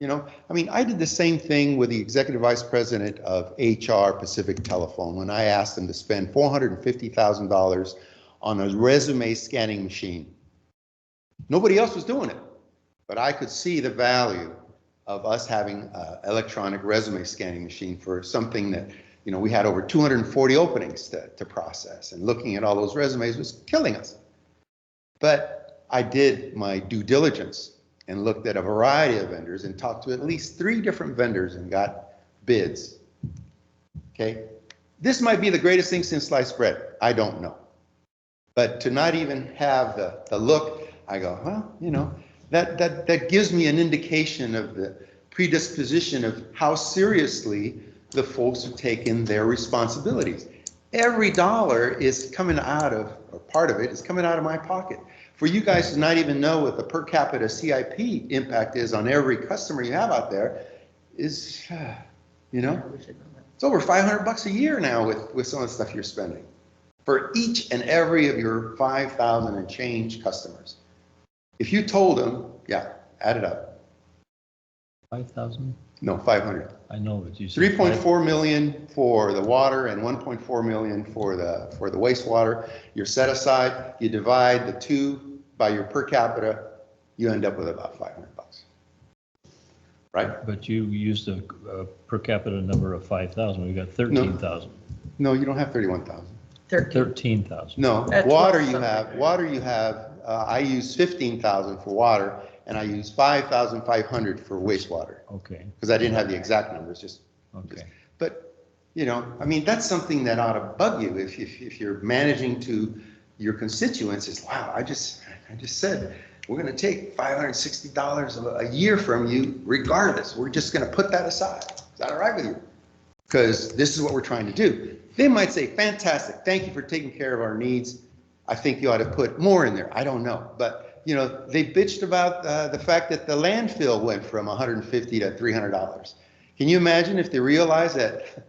I did the same thing with the executive vice president of HR Pacific Telephone when I asked them to spend $450,000 on a resume scanning machine. Nobody else was doing it, but I could see the value of us having an electronic resume scanning machine for something that, we had over 240 openings to process, and looking at all those resumes was killing us. But I did my due diligence and looked at a variety of vendors and talked to at least 3 different vendors and got bids. Okay, this might be the greatest thing since sliced bread. I don't know. But to not even have the look, I go, well, that gives me an indication of the predisposition of how seriously the folks have taken their responsibilities. Every dollar is coming out of, or part of it is coming out of my pocket. For you guys to not even know what the per capita CIP impact is on every customer you have out there is, it's over $500 a year now with some of the stuff you're spending for each and every of your 5,000 and change customers. If you told them, add it up. 5,000? No, 500. I know, but you said 3.4 million for the water and 1.4 million for the wastewater. You're set aside, you divide the 2 by your per capita, you end up with about $500. Right? But you used a per capita number of 5,000. We got 13,000. No, you don't have 31,000. 13,000. No, At water 12 you have, I use 15,000 for water, and I use 5,500 for wastewater. Okay. Because I didn't have the exact numbers, Okay. But, that's something that ought to bug you if you're managing to your constituents is, wow, I just said, we're going to take $560 a year from you regardless. We're just going to put that aside. Is that all right with you? Because this is what we're trying to do. They might say, fantastic, thank you for taking care of our needs. I think you ought to put more in there. I don't know. But, they bitched about the fact that the landfill went from $150 to $300. Can you imagine if they realized that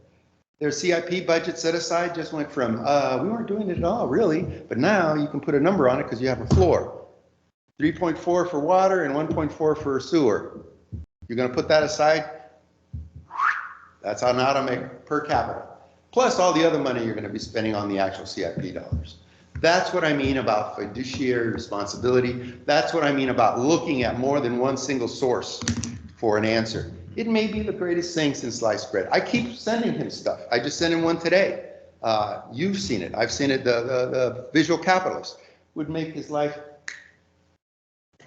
their CIP budget set aside just went from, we weren't doing it at all, really, but now you can put a number on it because you have a floor. 3.4 for water and 1.4 for sewer. You're going to put that aside? That's an automatic per capita. Plus all the other money you're going to be spending on the actual CIP dollars. That's what I mean about fiduciary responsibility. That's what I mean about looking at more than one single source for an answer. It may be the greatest thing since sliced bread. I keep sending him stuff. I just sent him one today. You've seen it. I've seen it, the Visual Capitalist. would make his life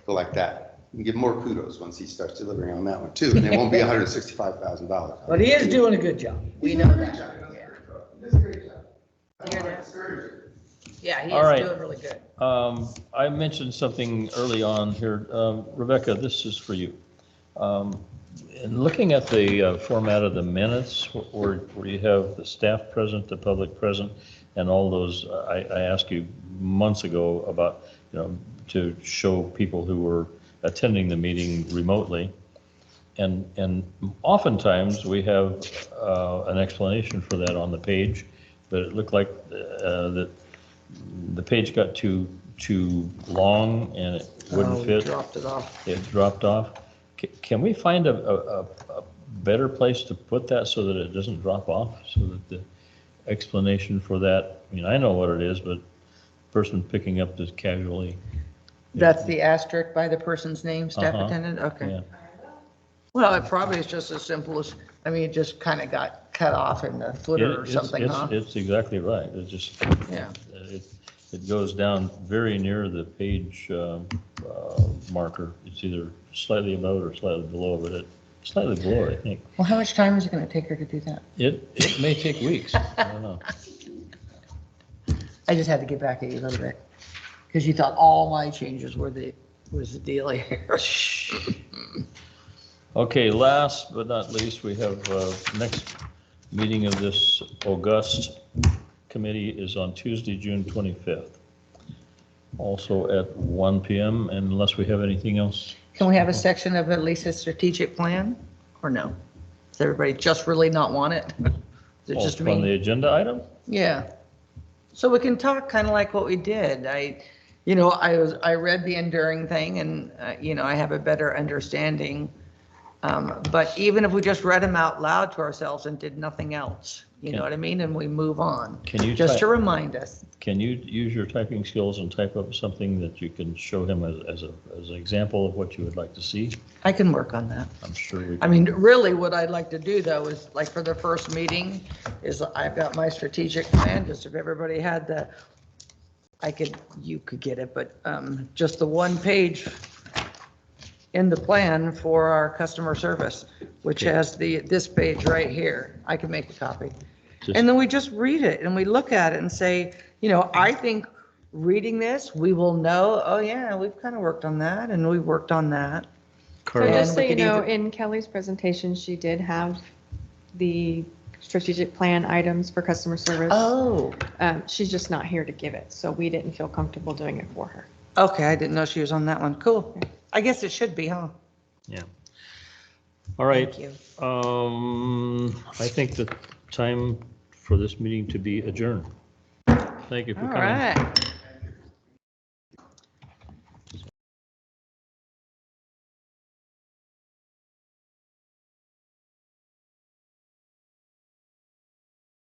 go like that. You can give more kudos once he starts delivering on that one too, and it won't be $165,000. But he is doing a good job. We know that. Yeah. That's a great job. I don't want to discourage you. Yeah, he All right. is doing really good. I mentioned something early on here. Rebecca, this is for you. In looking at the format of the minutes, where you have the staff present, the public present, and all those, I asked you months ago about, to show people who were attending the meeting remotely. And oftentimes we have an explanation for that on the page, but it looked like that the page got too long and it wouldn't fit. Dropped it off. It dropped off. Can we find a better place to put that so that it doesn't drop off, so that the explanation for that, I know what it is, but the person picking up this casually. That's the asterisk by the person's name, staff Uh-huh. attendant? Okay. Yeah. Well, it probably is just as simple as, it just kind of got cut off in the footer or something, huh? It's exactly right. It just, Yeah. it goes down very near the page marker. It's either slightly above it or slightly below, but it's slightly below, I think. Well, how much time is it going to take her to do that? It may take weeks. I don't know. I just had to get back at you a little bit, because you thought all my changes was the deal here. Okay, last but not least, we have next meeting of this august committee is on Tuesday, June 25th. Also at 1 p.m. and unless we have anything else. Can we have a section of at least a strategic plan, or no? Does everybody just really not want it? Is it just On the me? agenda item? Yeah. So we can talk kind of like what we did. I read the enduring thing and, I have a better understanding. But even if we just read them out loud to ourselves and did nothing else, you know what I mean? And we move on. Can you Just type- to remind us. Can you use your typing skills and type up something that you can show him as an example of what you would like to see? I can work on that. I'm sure we I mean, really what I'd like to do though is like for the first meeting is I've got my strategic plan, just if everybody had you could get it, but just the one page in the plan for our customer service, which has this page right here. I can make a copy. Just- And then we just read it and we look at it and say, I think reading this, we will know, oh yeah, we've kind of worked on that and we've worked on that. So Carla, And just so we you could know, either- in Kelly's presentation, she did have the strategic plan items for customer service. Oh, She's just not here to give it, so we didn't feel comfortable doing it for her. okay, I didn't know she was on that one. Cool. I guess it should be, huh? yeah. All right. Thank you. I think the time for this meeting to be adjourned. Thank you for All coming. right.